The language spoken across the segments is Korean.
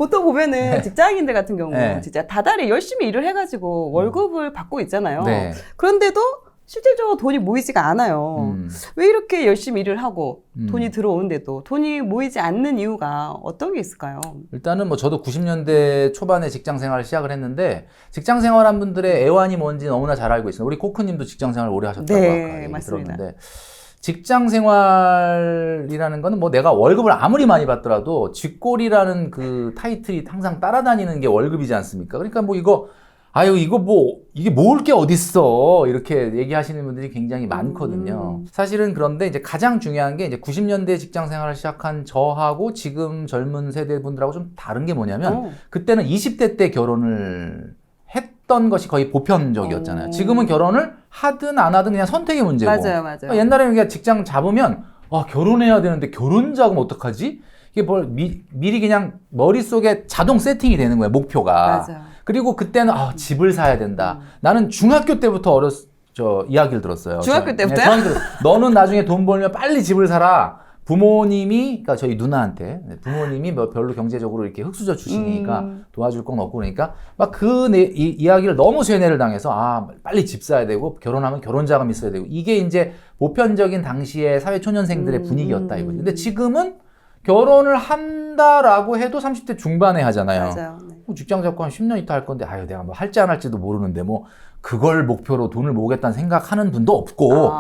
보통 보면은 직장인들 같은 경우 네. 진짜 다달이 열심히 일을 해가지고 월급을 받고 있잖아요. 네. 그런데도 실질적으로 돈이 모이지가 않아요. 왜 이렇게 열심히 일을 하고 돈이 들어오는데도 돈이 모이지 않는 이유가 어떤 게 있을까요? 일단은 뭐 저도 90년대 초반에 직장 생활을 시작을 했는데 직장 생활한 분들의 애환이 뭔지 너무나 잘 알고 있어요. 우리 코크님도 직장 생활 오래 하셨다고 네, 아까 얘기 맞습니다. 들었는데 직장 생활이라는 거는 뭐 내가 월급을 아무리 많이 받더라도 쥐꼬리라는 그 타이틀이 항상 따라다니는 게 월급이지 않습니까? 그러니까 뭐 이거 이게 모을 게 어딨어 이렇게 얘기하시는 분들이 굉장히 많거든요. 사실은 그런데 이제 가장 중요한 게 이제 90년대 직장 생활을 시작한 저하고 지금 젊은 세대 분들하고 좀 다른 게 뭐냐면 그때는 20대 때 결혼을 했던 것이 거의 보편적이었잖아요. 지금은 결혼을 하든 안 하든 그냥 선택의 문제고. 맞아요. 그러니까 옛날에는 그냥 직장 잡으면 결혼해야 되는데 결혼 자금 어떡하지? 이게 뭘 미리 그냥 머릿속에 자동 세팅이 되는 거예요, 목표가. 맞아요. 그리고 그때는 집을 사야 된다. 나는 중학교 때부터 이야기를 들었어요. 중학교 때부터요? 너는 나중에 돈 벌면 빨리 집을 사라. 부모님이, 그러니까 저희 누나한테 부모님이 뭐 별로 경제적으로 이렇게 흙수저 주시니까 도와줄 건 없고 그러니까 막 이야기를 너무 세뇌를 당해서 빨리 집 사야 되고 결혼하면 결혼 자금 있어야 되고 이게 이제 보편적인 당시의 사회 초년생들의 분위기였다 이거죠. 근데 지금은 결혼을 한다라고 해도 30대 중반에 하잖아요. 맞아요. 네. 직장 잡고 한 10년 있다 할 건데 내가 뭐 할지 안 할지도 모르는데 뭐 그걸 목표로 돈을 모으겠다는 생각하는 분도 없고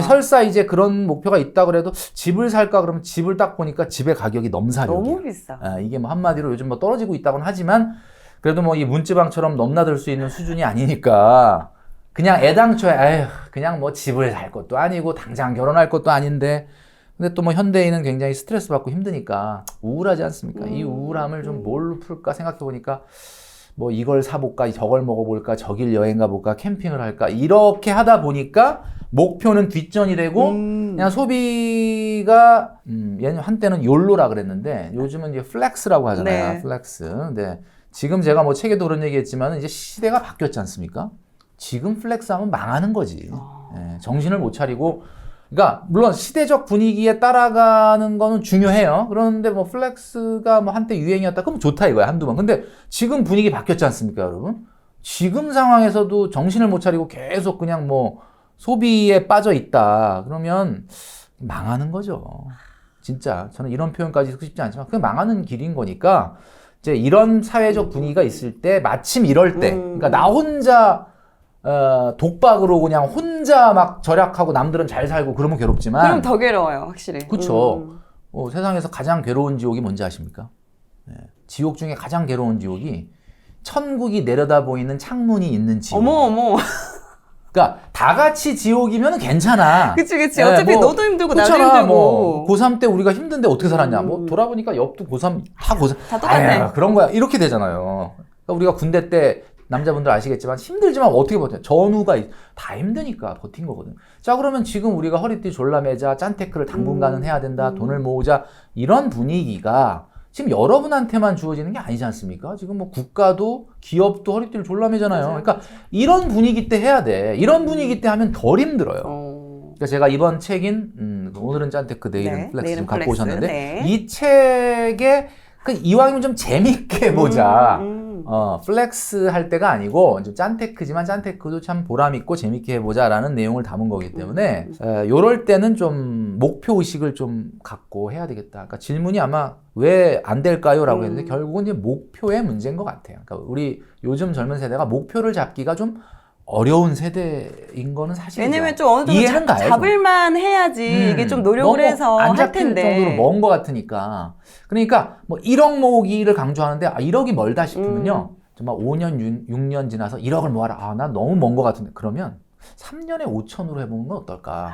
설사 이제 그런 목표가 있다 그래도 집을 살까 그러면 집을 딱 보니까 집의 가격이 넘사벽이에요. 너무 비싸. 이게 뭐 한마디로 요즘 뭐 떨어지고 있다고는 하지만 그래도 뭐 이 문지방처럼 넘나들 수 있는 수준이 아니니까 그냥 애당초에 그냥 뭐 집을 살 것도 아니고 당장 결혼할 것도 아닌데 근데 또 뭐 현대인은 굉장히 스트레스 받고 힘드니까 우울하지 않습니까? 이 우울함을 좀 뭘로 풀까 생각해 보니까 뭐 이걸 사볼까, 저걸 먹어볼까, 저길 여행 가볼까, 캠핑을 할까 이렇게 하다 보니까 목표는 뒷전이 되고 그냥 소비가 얘는 한때는 욜로라 그랬는데 요즘은 이제 플렉스라고 하잖아요. 네. 플렉스. 근데 지금 제가 뭐 책에도 그런 얘기했지만 이제 시대가 바뀌었지 않습니까? 지금 플렉스하면 망하는 거지. 정신을 못 차리고. 그러니까 물론 시대적 분위기에 따라가는 거는 중요해요. 그런데 뭐 플렉스가 뭐 한때 유행이었다 그럼 좋다 이거야 한두 번. 근데 지금 분위기 바뀌었지 않습니까, 여러분? 지금 상황에서도 정신을 못 차리고 계속 그냥 뭐 소비에 빠져 있다. 그러면 망하는 거죠. 진짜 저는 이런 표현까지 쓰고 싶지 않지만 그게 망하는 길인 거니까 이제 이런 사회적 분위기가 있을 때 마침 이럴 때 그러니까 나 혼자 독박으로 그냥 혼자 막 절약하고 남들은 잘 살고 그러면 괴롭지만 그럼 더 괴로워요, 확실히. 그렇죠. 세상에서 가장 괴로운 지옥이 뭔지 아십니까? 지옥 중에 가장 괴로운 지옥이 천국이 내려다 보이는 창문이 있는 지옥. 어머. 그러니까 다 같이 지옥이면 괜찮아. 그치. 어차피 너도 힘들고 나도 힘들고. 뭐 고3 때 우리가 힘든데 어떻게 살았냐. 뭐 돌아보니까 옆도 고3 다 고3. 다 똑같네. 그런 거야. 이렇게 되잖아요. 그러니까 우리가 군대 때 남자분들 아시겠지만 힘들지만 어떻게 버텨요? 전우가 다 힘드니까 버틴 거거든. 자, 그러면 지금 우리가 허리띠 졸라매자, 짠테크를 당분간은 해야 된다, 돈을 모으자 이런 분위기가 지금 여러분한테만 주어지는 게 아니지 않습니까? 지금 뭐 국가도 기업도 허리띠를 졸라매잖아요. 그러니까 이런 분위기 때 해야 돼. 이런 분위기 때 하면 덜 힘들어요. 그러니까 제가 이번 책인 오늘은 짠테크 내일은 플렉스 좀 갖고 오셨는데 이 책에 이왕이면 좀 재밌게 보자. 플렉스 할 때가 아니고 좀 짠테크지만 짠테크도 참 보람있고 재밌게 해보자라는 내용을 담은 거기 때문에 요럴 때는 좀 목표의식을 좀 갖고 해야 되겠다. 그러니까 질문이 아마 왜 안 될까요? 라고 했는데 결국은 이제 목표의 문제인 것 같아요. 그러니까 우리 요즘 젊은 세대가 목표를 잡기가 좀 어려운 세대인 거는 사실이죠. 왜냐면 좀 어느 정도 잡을만 해야지 이게 좀 노력을 해서 안 할 잡힐 텐데. 정도로 먼 것 같으니까. 그러니까 뭐 1억 모으기를 강조하는데 1억이 멀다 싶으면요. 정말 5년, 6년 지나서 1억을 모아라. 난 너무 먼 것 같은데. 그러면 3년에 5천으로 해보는 건 어떨까?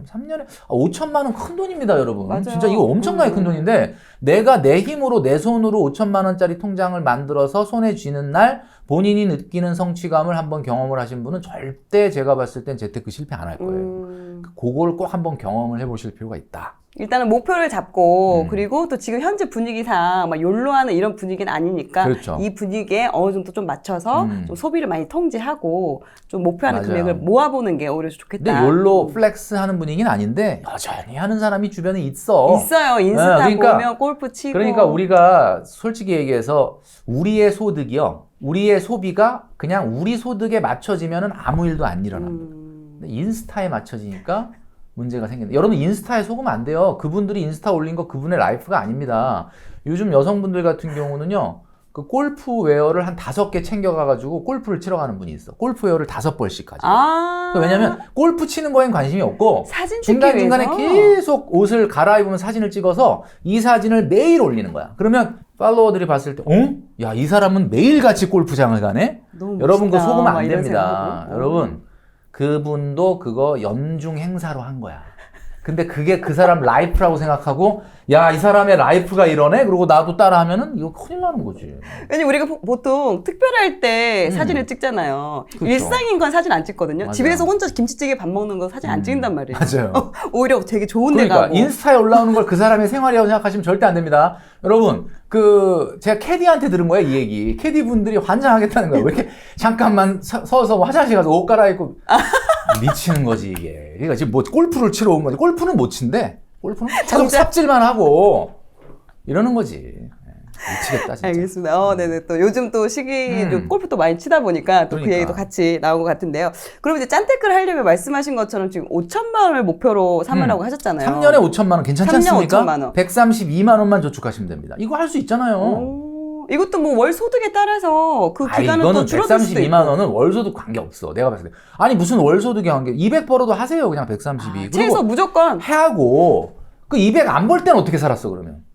3년에 5천만 원 큰 돈입니다, 여러분. 맞아요. 진짜 이거 엄청나게 큰 돈인데 내가 내 힘으로 내 손으로 5천만 원짜리 통장을 만들어서 손에 쥐는 날 본인이 느끼는 성취감을 한번 경험을 하신 분은 절대 제가 봤을 땐 재테크 실패 안 할 거예요. 그걸 꼭 한번 경험을 해보실 필요가 있다. 일단은 목표를 잡고 그리고 또 지금 현재 분위기상 막 욜로하는 이런 분위기는 아니니까 그렇죠. 이 분위기에 어느 정도 좀 맞춰서 좀 소비를 많이 통제하고 좀 목표하는 맞아요. 금액을 모아보는 게 오히려 좋겠다. 근데 욜로 플렉스 하는 분위기는 아닌데 여전히 하는 사람이 주변에 있어. 있어요. 인스타 그러니까, 보면 골프 치고. 그러니까 우리가 솔직히 얘기해서 우리의 소득이요. 우리의 소비가 그냥 우리 소득에 맞춰지면은 아무 일도 안 일어납니다. 근데 인스타에 맞춰지니까 문제가 생긴다. 여러분 인스타에 속으면 안 돼요. 그분들이 인스타 올린 거 그분의 라이프가 아닙니다. 요즘 여성분들 같은 경우는요. 그 골프웨어를 한 5개 챙겨가가지고 골프를 치러 가는 분이 있어. 골프웨어를 5벌씩 가지고. 왜냐면 골프 치는 거엔 관심이 없고 사진 찍기 중간중간에 위해서. 계속 옷을 갈아입으면 사진을 찍어서 이 사진을 매일 올리는 거야. 그러면 팔로워들이 봤을 때 야, 이 사람은 매일같이 골프장을 가네? 너무 여러분 그거 멋있다. 속으면 막 안 이런 됩니다. 생각하고. 여러분 그분도 그거 연중 행사로 한 거야. 근데 그게 그 사람 라이프라고 생각하고 야, 이 사람의 라이프가 이러네? 그러고 나도 따라 하면은 이거 큰일 나는 거지. 왜냐면 우리가 보통 특별할 때 사진을 찍잖아요. 그렇죠. 일상인 건 사진 안 찍거든요. 맞아요. 집에서 혼자 김치찌개 밥 먹는 거 사진 안 찍는단 말이에요. 맞아요. 오히려 되게 좋은 데 그러니까 가고. 인스타에 올라오는 걸 그 사람의 생활이라고 생각하시면 절대 안 됩니다. 여러분, 제가 캐디한테 들은 거예요, 이 얘기. 캐디 분들이 환장하겠다는 거예요. 왜 이렇게 잠깐만 서서 화장실 가서 옷 갈아입고 미치는 거지 이게. 그러니까 지금 뭐 골프를 치러 온 거지. 골프는 못 친대. 골프는 계속 삽질만 하고 이러는 거지. 미치겠다 진짜. 알겠습니다. 네네. 또 요즘 또 시기 골프 또 많이 치다 보니까 또 그 그러니까. 얘기도 같이 나온 것 같은데요. 그럼 이제 짠테크를 하려면 말씀하신 것처럼 지금 5천만 원을 목표로 삼으라고 하셨잖아요. 3년에 5천만 원 괜찮지 3년 않습니까? 5천만 원. 132만 원만 저축하시면 됩니다. 이거 할 수 있잖아요. 오, 이것도 뭐 월 소득에 따라서 그 기간은 이거는 또 줄어들 수도 있고. 132만 원은 월소득 관계없어. 내가 봤을 때. 아니 무슨 월소득이 관계 200 벌어도 하세요. 그냥 132. 최소 무조건. 하고 그 200 안 벌 때는 어떻게 살았어 그러면?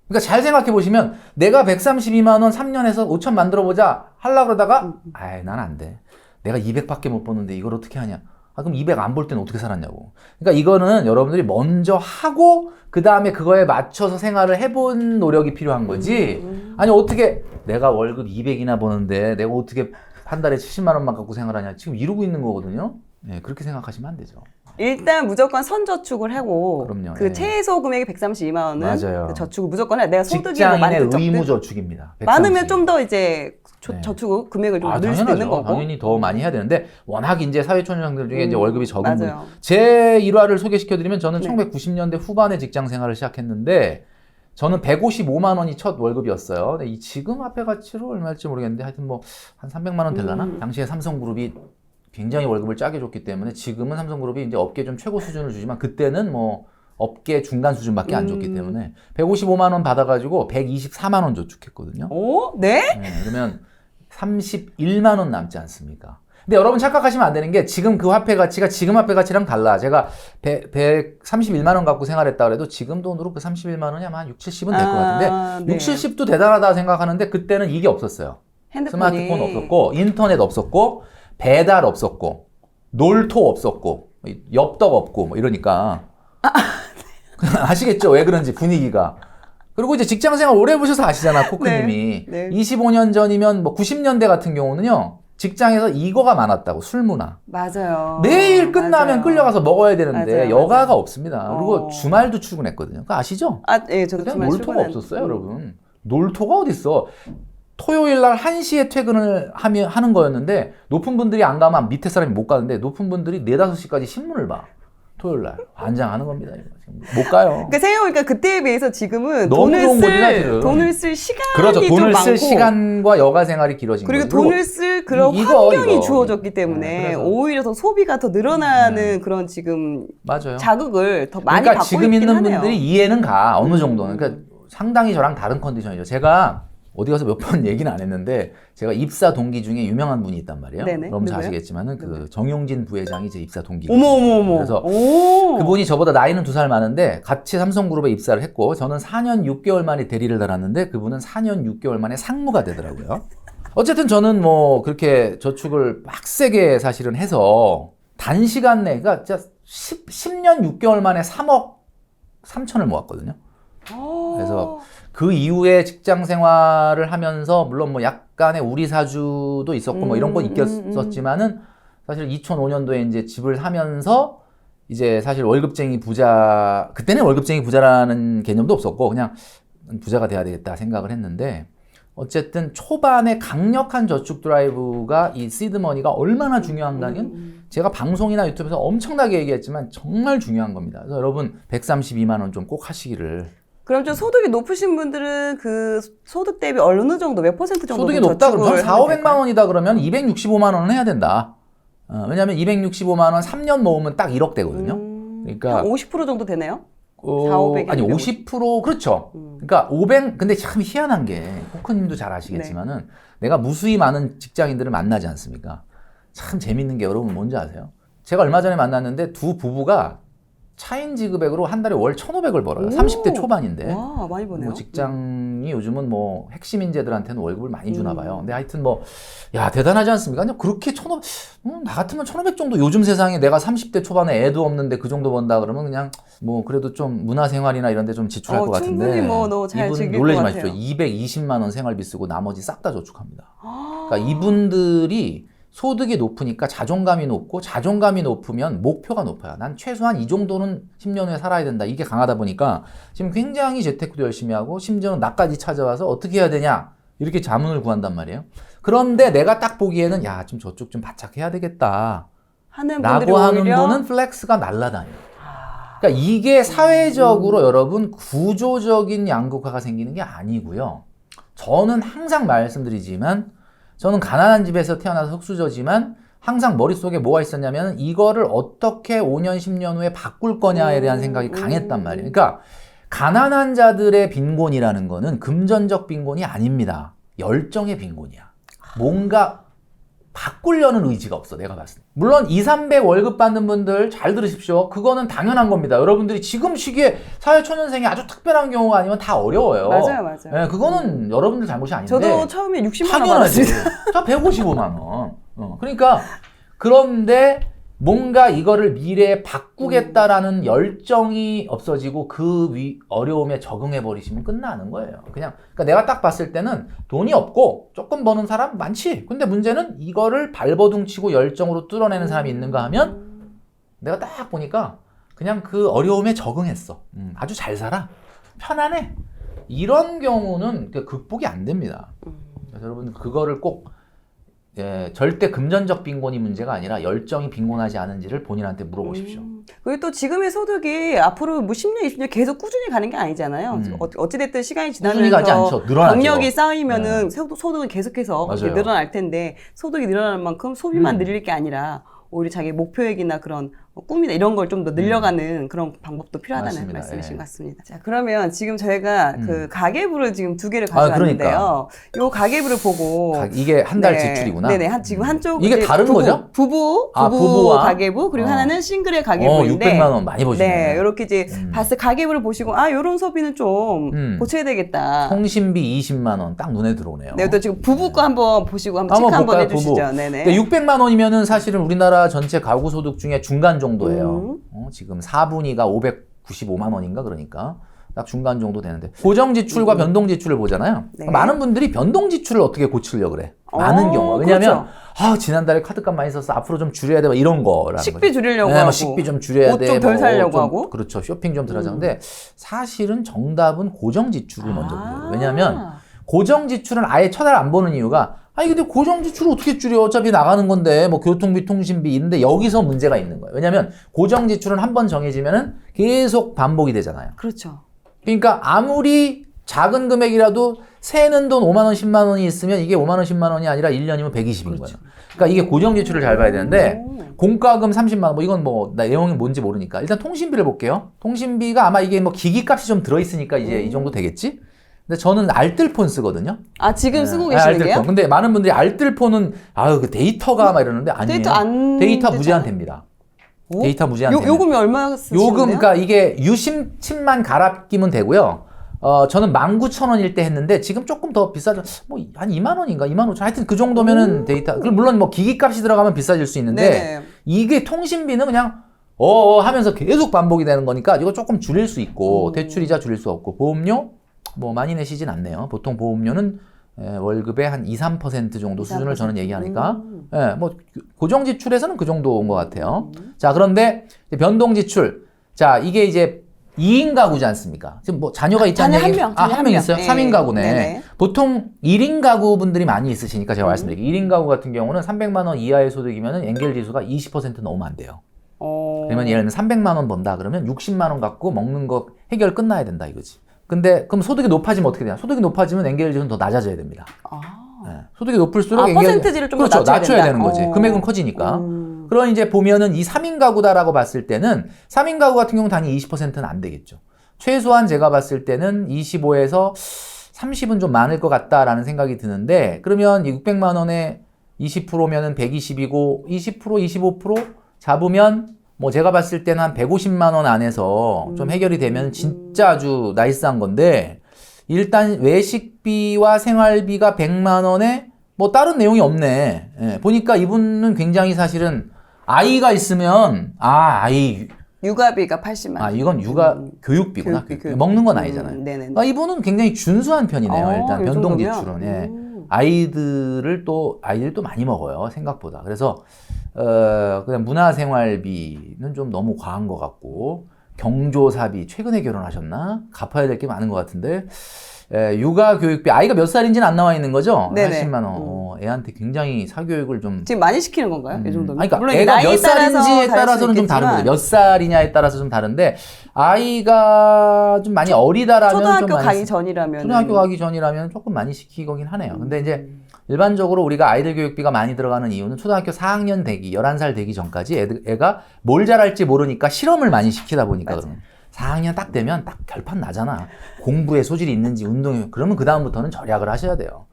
그러니까 잘 생각해 보시면 내가 132만 원 3년에서 5천 만들어 보자 하려고 그러다가 아이 난 안 돼. 내가 200밖에 못 버는데 이걸 어떻게 하냐? 그럼 200 안 벌 때는 어떻게 살았냐고. 그러니까 이거는 여러분들이 먼저 하고 그 다음에 그거에 맞춰서 생활을 해본 노력이 필요한 거지. 아니 어떻게 내가 월급 200이나 버는데 내가 어떻게 한 달에 70만 원만 갖고 생활하냐. 지금 이러고 있는 거거든요. 네, 그렇게 생각하시면 안 되죠. 일단 무조건 선저축을 하고 그럼요. 그 예. 최소 금액이 132만 원은 맞아요. 그 저축을 무조건 해. 내가 소득이 뭐 직장인의 많든 적든 의무 저축입니다. 132. 많으면 좀 더 이제 네. 저축 금액을 좀 늘릴 수도 있는 거고. 당연히 더 많이 해야 되는데 워낙 이제 사회초년생들 중에 이제 월급이 적은 분. 맞아요. 제 일화를 소개시켜드리면 저는 네. 1990년대 후반에 직장 생활을 시작했는데 저는 155만 원이 첫 월급이었어요. 근데 지금 화폐 가치로 얼마일지 모르겠는데 하여튼 뭐 한 300만 원 되려나? 당시에 삼성그룹이 굉장히 월급을 짜게 줬기 때문에 지금은 삼성그룹이 이제 업계 좀 최고 수준을 주지만 그때는 뭐 업계 중간 수준밖에 안 줬기 때문에 155만 원 받아가지고 124만 원 저축했거든요. 오, 네? 네, 그러면 31만 원 남지 않습니까? 근데 여러분 착각하시면 안 되는 게 지금 그 화폐 가치가 지금 화폐 가치랑 달라. 제가 131만 원 갖고 생활했다 그래도 지금 돈으로 그 31만 원이 아마 한 6, 70은 될 것 같은데 네. 6, 70도 대단하다 생각하는데 그때는 이게 없었어요. 핸드폰이. 스마트폰 없었고 인터넷 없었고 배달 없었고 놀토 없었고 엽떡 없고 뭐 이러니까 아시겠죠? 왜 그런지 분위기가. 그리고 이제 직장생활 오래 해보셔서 아시잖아, 코크님이. 네, 네. 25년 전이면 뭐 90년대 같은 경우는요. 직장에서 이거가 많았다고, 술 문화. 맞아요. 매일 끝나면 맞아요. 끌려가서 먹어야 되는데 맞아요, 여가가 맞아요. 없습니다. 그리고 주말도 출근했거든요. 그거 아시죠? 아, 예, 저도 그때 주말 놀토가 출근한- 없었어요, 여러분. 놀토가 어딨어. 토요일 날 1시에 퇴근을 하는 거였는데 높은 분들이 안 가면 밑에 사람이 못 가는데 높은 분들이 4, 5시까지 신문을 봐. 토요일 날. 환장하는 겁니다. 이거. 지금 못 가요. 그러니까 생각해보니까 그때에 비해서 지금은 너무 좋은 거지, 사실은. 돈을 쓸 시간이 그렇죠. 좀 돈을 많고 쓸 시간과 여가 생활이 길어진 그리고 거죠. 돈을 쓸 그런 이거. 환경이 주어졌기 때문에 네, 그래서. 오히려 더 소비가 더 늘어나는 그런 지금 맞아요. 자극을 더 많이 그러니까 받고 지금 있긴 있는 하네요. 분들이 이해는 가. 어느 정도는. 그러니까 상당히 저랑 다른 컨디션이죠. 제가 어디 가서 몇 번 얘기는 안 했는데 제가 입사 동기 중에 유명한 분이 있단 말이에요. 네네. 여러분 잘 누구요? 아시겠지만은 그 정용진 부회장이 제 입사 동기. 어머. 그래서 오. 그분이 저보다 나이는 2살 많은데 같이 삼성그룹에 입사를 했고 저는 4년 6개월 만에 대리를 달았는데 그분은 4년 6개월 만에 상무가 되더라고요. 어쨌든 저는 뭐 그렇게 저축을 빡세게 사실은 해서 단시간 내에 그러니까 진짜 10년 6개월 만에 3억 3천을 모았거든요. 그래서 그 이후에 직장 생활을 하면서 물론 뭐 약간의 우리 사주도 있었고 뭐 이런 건 있었지만은 사실 2005년도에 이제 집을 사면서 이제 사실 월급쟁이 부자, 그때는 월급쟁이 부자라는 개념도 없었고 그냥 부자가 돼야 되겠다 생각을 했는데 어쨌든 초반에 강력한 저축 드라이브가 이 시드머니가 얼마나 중요한가는 제가 방송이나 유튜브에서 엄청나게 얘기했지만 정말 중요한 겁니다. 그래서 여러분 132만 원 좀 꼭 하시기를. 그럼 좀 소득이 높으신 분들은 그 소득 대비 어느 정도 몇 퍼센트 정도 소득이 높다 그러면 4,500만 원이다 그러면 265만 원은 해야 된다. 왜냐하면 265만 원 3년 모으면 딱 1억 되거든요. 그러니까 한 50% 정도 되네요? 4,500이 아니 50% 그렇죠. 그러니까 500 근데 참 희한한 게 포크님도 잘 아시겠지만은 내가 무수히 많은 직장인들을 만나지 않습니까? 참 재밌는 게 여러분 뭔지 아세요? 제가 얼마 전에 만났는데 두 부부가 차인 지급액으로 한 달에 월 1,500을 벌어요. 30대 초반인데. 와, 많이 버네요. 뭐 직장이 요즘은 뭐 핵심 인재들한테는 월급을 많이 주나 봐요. 근데 하여튼 뭐, 야, 대단하지 않습니까? 그냥 그렇게 1,500, 나 같으면 1,500 정도 요즘 세상에 내가 30대 초반에 애도 없는데 그 정도 번다 그러면 그냥 뭐 그래도 좀 문화생활이나 이런 데 좀 지출할 것 같은데. 충분히 뭐 너무 잘 이분 즐길 놀라지 것 마십시오. 같아요. 220만 원 생활비 쓰고 나머지 싹 다 저축합니다. 그러니까 이분들이 소득이 높으니까 자존감이 높고 자존감이 높으면 목표가 높아요. 난 최소한 이 정도는 10년 후에 살아야 된다. 이게 강하다 보니까 지금 굉장히 재테크도 열심히 하고 심지어는 나까지 찾아와서 어떻게 해야 되냐 이렇게 자문을 구한단 말이에요. 그런데 내가 딱 보기에는 야, 좀 저쪽 좀 바짝 해야 되겠다 하는 분들이 라고 하는 오히려 분은 플렉스가 날라다녀요. 그러니까 이게 사회적으로 여러분 구조적인 양극화가 생기는 게 아니고요. 저는 항상 말씀드리지만 저는 가난한 집에서 태어나서 흙수저지만 항상 머릿속에 뭐가 있었냐면 이거를 어떻게 5년, 10년 후에 바꿀 거냐에 대한 생각이 강했단 말이에요. 그러니까 가난한 자들의 빈곤이라는 거는 금전적 빈곤이 아닙니다. 열정의 빈곤이야. 뭔가 바꾸려는 의지가 없어, 내가 봤을 때. 물론 2,300 월급 받는 분들 잘 들으십시오. 그거는 당연한 겁니다. 여러분들이 지금 시기에 사회초년생이 아주 특별한 경우가 아니면 다 어려워요. 맞아요. 네, 그거는 여러분들 잘못이 아닌데. 저도 처음에 60만 원 당연하지. 받았습니다. 다 155만 원. 그러니까 그런데 뭔가 이거를 미래에 바꾸겠다라는 열정이 없어지고 그 어려움에 적응해 버리시면 끝나는 거예요. 그러니까 내가 딱 봤을 때는 돈이 없고 조금 버는 사람 많지. 근데 문제는 이거를 발버둥 치고 열정으로 뚫어내는 사람이 있는가 하면 내가 딱 보니까 그냥 그 어려움에 적응했어. 아주 잘 살아. 편안해. 이런 경우는 극복이 안 됩니다. 그래서 여러분 그거를 꼭 절대 금전적 빈곤이 문제가 아니라 열정이 빈곤하지 않은지를 본인한테 물어보십시오. 그리고 또 지금의 소득이 앞으로 뭐 10년, 20년 계속 꾸준히 가는 게 아니잖아요. 어찌됐든 시간이 꾸준히 가지 않죠. 지나면서 늘어나죠. 경력이 쌓이면은 소득은 계속해서 맞아요. 늘어날 텐데 소득이 늘어나는 만큼 소비만 늘릴 게 아니라 오히려 자기 목표액이나 그런 꿈이나 이런 걸 좀 더 늘려가는 그런 방법도 필요하다는 맞습니다. 말씀이신 예. 것 같습니다. 자, 그러면 지금 저희가 그 가계부를 지금 2개를 가져왔는데요. 요 가계부를 보고 이게 한 달 지출이구나. 네네. 지금 한쪽 이게 다른 거죠? 부부 부부와? 가계부 그리고 하나는 싱글의 가계부인데 600만 원 많이 보시네. 네, 이렇게 이제 봤을 가계부를 보시고 요런 소비는 좀 고쳐야 되겠다. 통신비 20만 원 딱 눈에 들어오네요. 네, 또 지금 부부 거 한번 보시고 한번 체크 한번 볼까요? 해주시죠. 부부. 네네. 600만 원이면은 사실은 우리나라 전체 가구 소득 중에 중간 정도예요. 지금 4분위가 595만 원인가 그러니까 딱 중간 정도 되는데 고정 지출과 변동 지출을 보잖아요. 네. 많은 분들이 변동 지출을 어떻게 고치려고 그래. 많은 경우. 왜냐하면 그렇죠. 지난달에 카드값 많이 썼어. 앞으로 좀 줄여야 돼. 이런 거라는 거죠. 식비 줄이려고 네, 하고 식비 좀 줄여야 돼. 옷 좀 덜 살려고 좀, 하고 그렇죠. 쇼핑 좀 덜 하자. 근데 사실은 정답은 고정 지출을 먼저 보세요. 왜냐하면 고정 지출은 아예 쳐다를 안 보는 이유가 근데 고정 지출을 어떻게 줄여? 어차피 나가는 건데 뭐 교통비, 통신비 있는데 여기서 문제가 있는 거예요. 왜냐하면 고정 지출은 한번 정해지면은 계속 반복이 되잖아요. 그렇죠. 그러니까 아무리 작은 금액이라도 새는 돈 5만 원, 10만 원이 있으면 이게 5만 원, 10만 원이 아니라 1년이면 120인 거예요. 그러니까 이게 고정 지출을 잘 봐야 되는데 공과금 30만 원, 뭐 이건 뭐 내용이 뭔지 모르니까 일단 통신비를 볼게요. 통신비가 아마 이게 뭐 기기값이 좀 들어있으니까 이제 이 정도 되겠지? 근데 저는 알뜰폰 쓰거든요. 지금 쓰고 계시는 알뜰폰. 게요? 근데 많은 분들이 알뜰폰은 그 데이터가 막 이러는데 아니에요. 데이터 무제한 됩니다. 데이터 무제한 됩니다. 요금이 얼마 쓰시는데요? 요금 그러니까 이게 유심칩만 갈아 끼면 되고요. 저는 19,000원일 때 했는데 지금 조금 더 비싸죠. 뭐 한 2만 원인가 2만 5천 하여튼 그 정도면은 데이터. 물론 뭐 기기값이 들어가면 비싸질 수 있는데 네네. 이게 통신비는 그냥 하면서 계속 반복이 되는 거니까 이거 조금 줄일 수 있고 대출이자 줄일 수 없고 보험료 뭐 많이 내시진 않네요. 보통 보험료는 월급의 한 2, 3% 정도 수준을 저는 얘기하니까 뭐 고정 지출에서는 그 정도인 것 같아요. 자, 그런데 변동 지출. 자, 이게 이제 2인 가구지 않습니까? 지금 뭐 자녀가 있지 자녀 않냐? 한 명. 한 명 있어요? 네. 3인 가구네. 네네. 보통 1인 가구 분들이 많이 있으시니까 제가 말씀드릴게요. 1인 가구 같은 경우는 300만 원 이하의 소득이면 엔겔 지수가 20% 넘으면 안 돼요. 그러면 예를 들면 300만 원 번다 그러면 60만 원 갖고 먹는 거 해결 끝나야 된다 이거지. 근데 그럼 소득이 높아지면 어떻게 되냐? 소득이 높아지면 엔겔 지수는 더 낮아져야 됩니다. 네. 소득이 높을수록 퍼센트지를 좀 그렇죠. 낮춰야 낮춰야 된다. 되는 거지. 금액은 커지니까. 그럼 이제 보면은 이 3인 가구다라고 봤을 때는 3인 가구 같은 경우는 당연히 20%는 안 되겠죠. 최소한 제가 봤을 때는 25에서 30은 좀 많을 것 같다라는 생각이 드는데 그러면 600만 원에 20%면은 120이고 20%, 25% 잡으면 뭐 제가 봤을 때는 한 150만 원 안에서 좀 해결이 되면 진짜 아주 나이스한 건데 일단 외식비와 생활비가 100만 원에 뭐 다른 내용이 없네. 예, 보니까 이분은 굉장히 사실은 아이가 있으면 아이 육아비가 80만 원. 이건 육아 교육비구나. 교육비. 먹는 건 아니잖아요. 네네. 그러니까 이분은 굉장히 준수한 편이네요. 일단 이 변동 정도면? 지출은. 예. 아이들이 또 많이 먹어요. 생각보다. 그래서 그냥 문화생활비는 좀 너무 과한 것 같고 경조사비 최근에 결혼하셨나? 갚아야 될 게 많은 것 같은데 육아 교육비 아이가 몇 살인지는 안 나와 있는 거죠? 네네. 80만 원. 애한테 굉장히 사교육을 좀 지금 많이 시키는 건가요? 이 정도면? 그러니까 물론 애가 나이에 몇 살인지에 따라서 따라서는 좀 다른 거죠. 몇 살이냐에 따라서 좀 다른데 아이가 좀 많이 어리다라면 초등학교 좀 많이 가기 전이라면 초등학교 가기 전이라면 조금 많이 시키긴 하네요. 근데 이제 일반적으로 우리가 아이들 교육비가 많이 들어가는 이유는 초등학교 4학년 되기, 11살 되기 전까지 애가 뭘 잘할지 모르니까 실험을 많이 시키다 보니까 그러면 4학년 딱 되면 딱 결판 나잖아. 공부에 소질이 있는지 운동에 그러면 그 다음부터는 절약을 하셔야 돼요.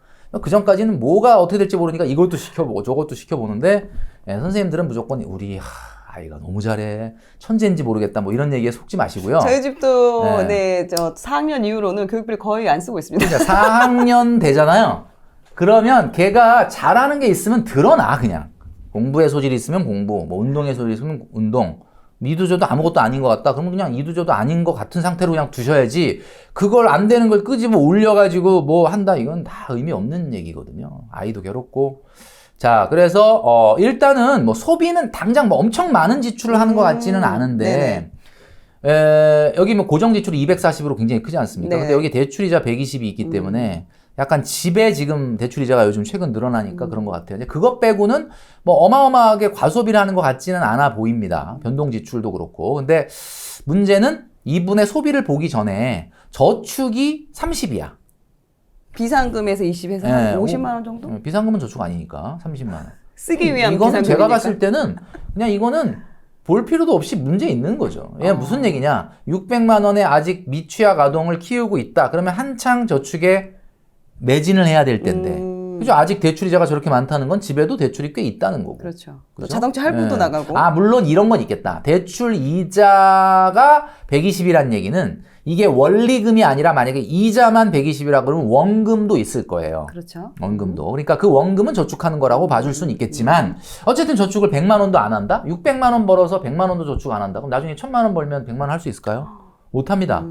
그 전까지는 뭐가 어떻게 될지 모르니까 이것도 시켜보고 저것도 시켜보는데 선생님들은 무조건 우리 아이가 너무 잘해 천재인지 모르겠다 뭐 이런 얘기에 속지 마시고요. 저희 집도 저 4학년 이후로는 교육비를 거의 안 쓰고 있습니다. 그러니까 4학년 되잖아요. 그러면 걔가 잘하는 게 있으면 드러나 그냥. 공부에 소질이 있으면 공부, 뭐 운동에 소질이 있으면 운동. 이두저도 아무것도 아닌 것 같다. 그러면 그냥 이두저도 아닌 것 같은 상태로 그냥 두셔야지. 그걸 안 되는 걸 끄집어 올려가지고 뭐 한다. 이건 다 의미 없는 얘기거든요. 아이도 괴롭고. 자, 그래서 일단은 뭐 소비는 당장 뭐 엄청 많은 지출을 하는 것 같지는 않은데 여기 뭐 고정 지출이 240으로 굉장히 크지 않습니까? 네. 근데 여기 대출이자 120이 있기 때문에 약간 집에 지금 대출이자가 요즘 최근 늘어나니까 그런 것 같아요. 그것 빼고는 뭐 어마어마하게 과소비를 하는 것 같지는 않아 보입니다. 변동 지출도 그렇고. 근데 문제는 이분의 소비를 보기 전에 저축이 30이야. 비상금에서 20에서 한 50만 원 정도? 비상금은 저축 아니니까 30만 원. 쓰기 위한 이거는 비상금이니까. 제가 봤을 때는 그냥 이거는 볼 필요도 없이 문제 있는 거죠. 얘 무슨 얘기냐? 600만 원에 아직 미취학 아동을 키우고 있다. 그러면 한창 저축에 매진을 해야 될 텐데. 그죠? 아직 대출이자가 저렇게 많다는 건 집에도 대출이 꽤 있다는 거고. 그렇죠. 그죠? 자동차 할부도 나가고. 물론 이런 건 있겠다. 대출 이자가 120이란 얘기는 이게 원리금이 아니라 만약에 이자만 120이라 그러면 원금도 있을 거예요. 그렇죠. 원금도. 그러니까 그 원금은 저축하는 거라고 봐줄 수는 있겠지만 어쨌든 저축을 100만 원도 안 한다? 600만 원 벌어서 100만 원도 저축 안 한다? 그럼 나중에 1000만 원 벌면 100만 원 할 수 있을까요? 못 합니다.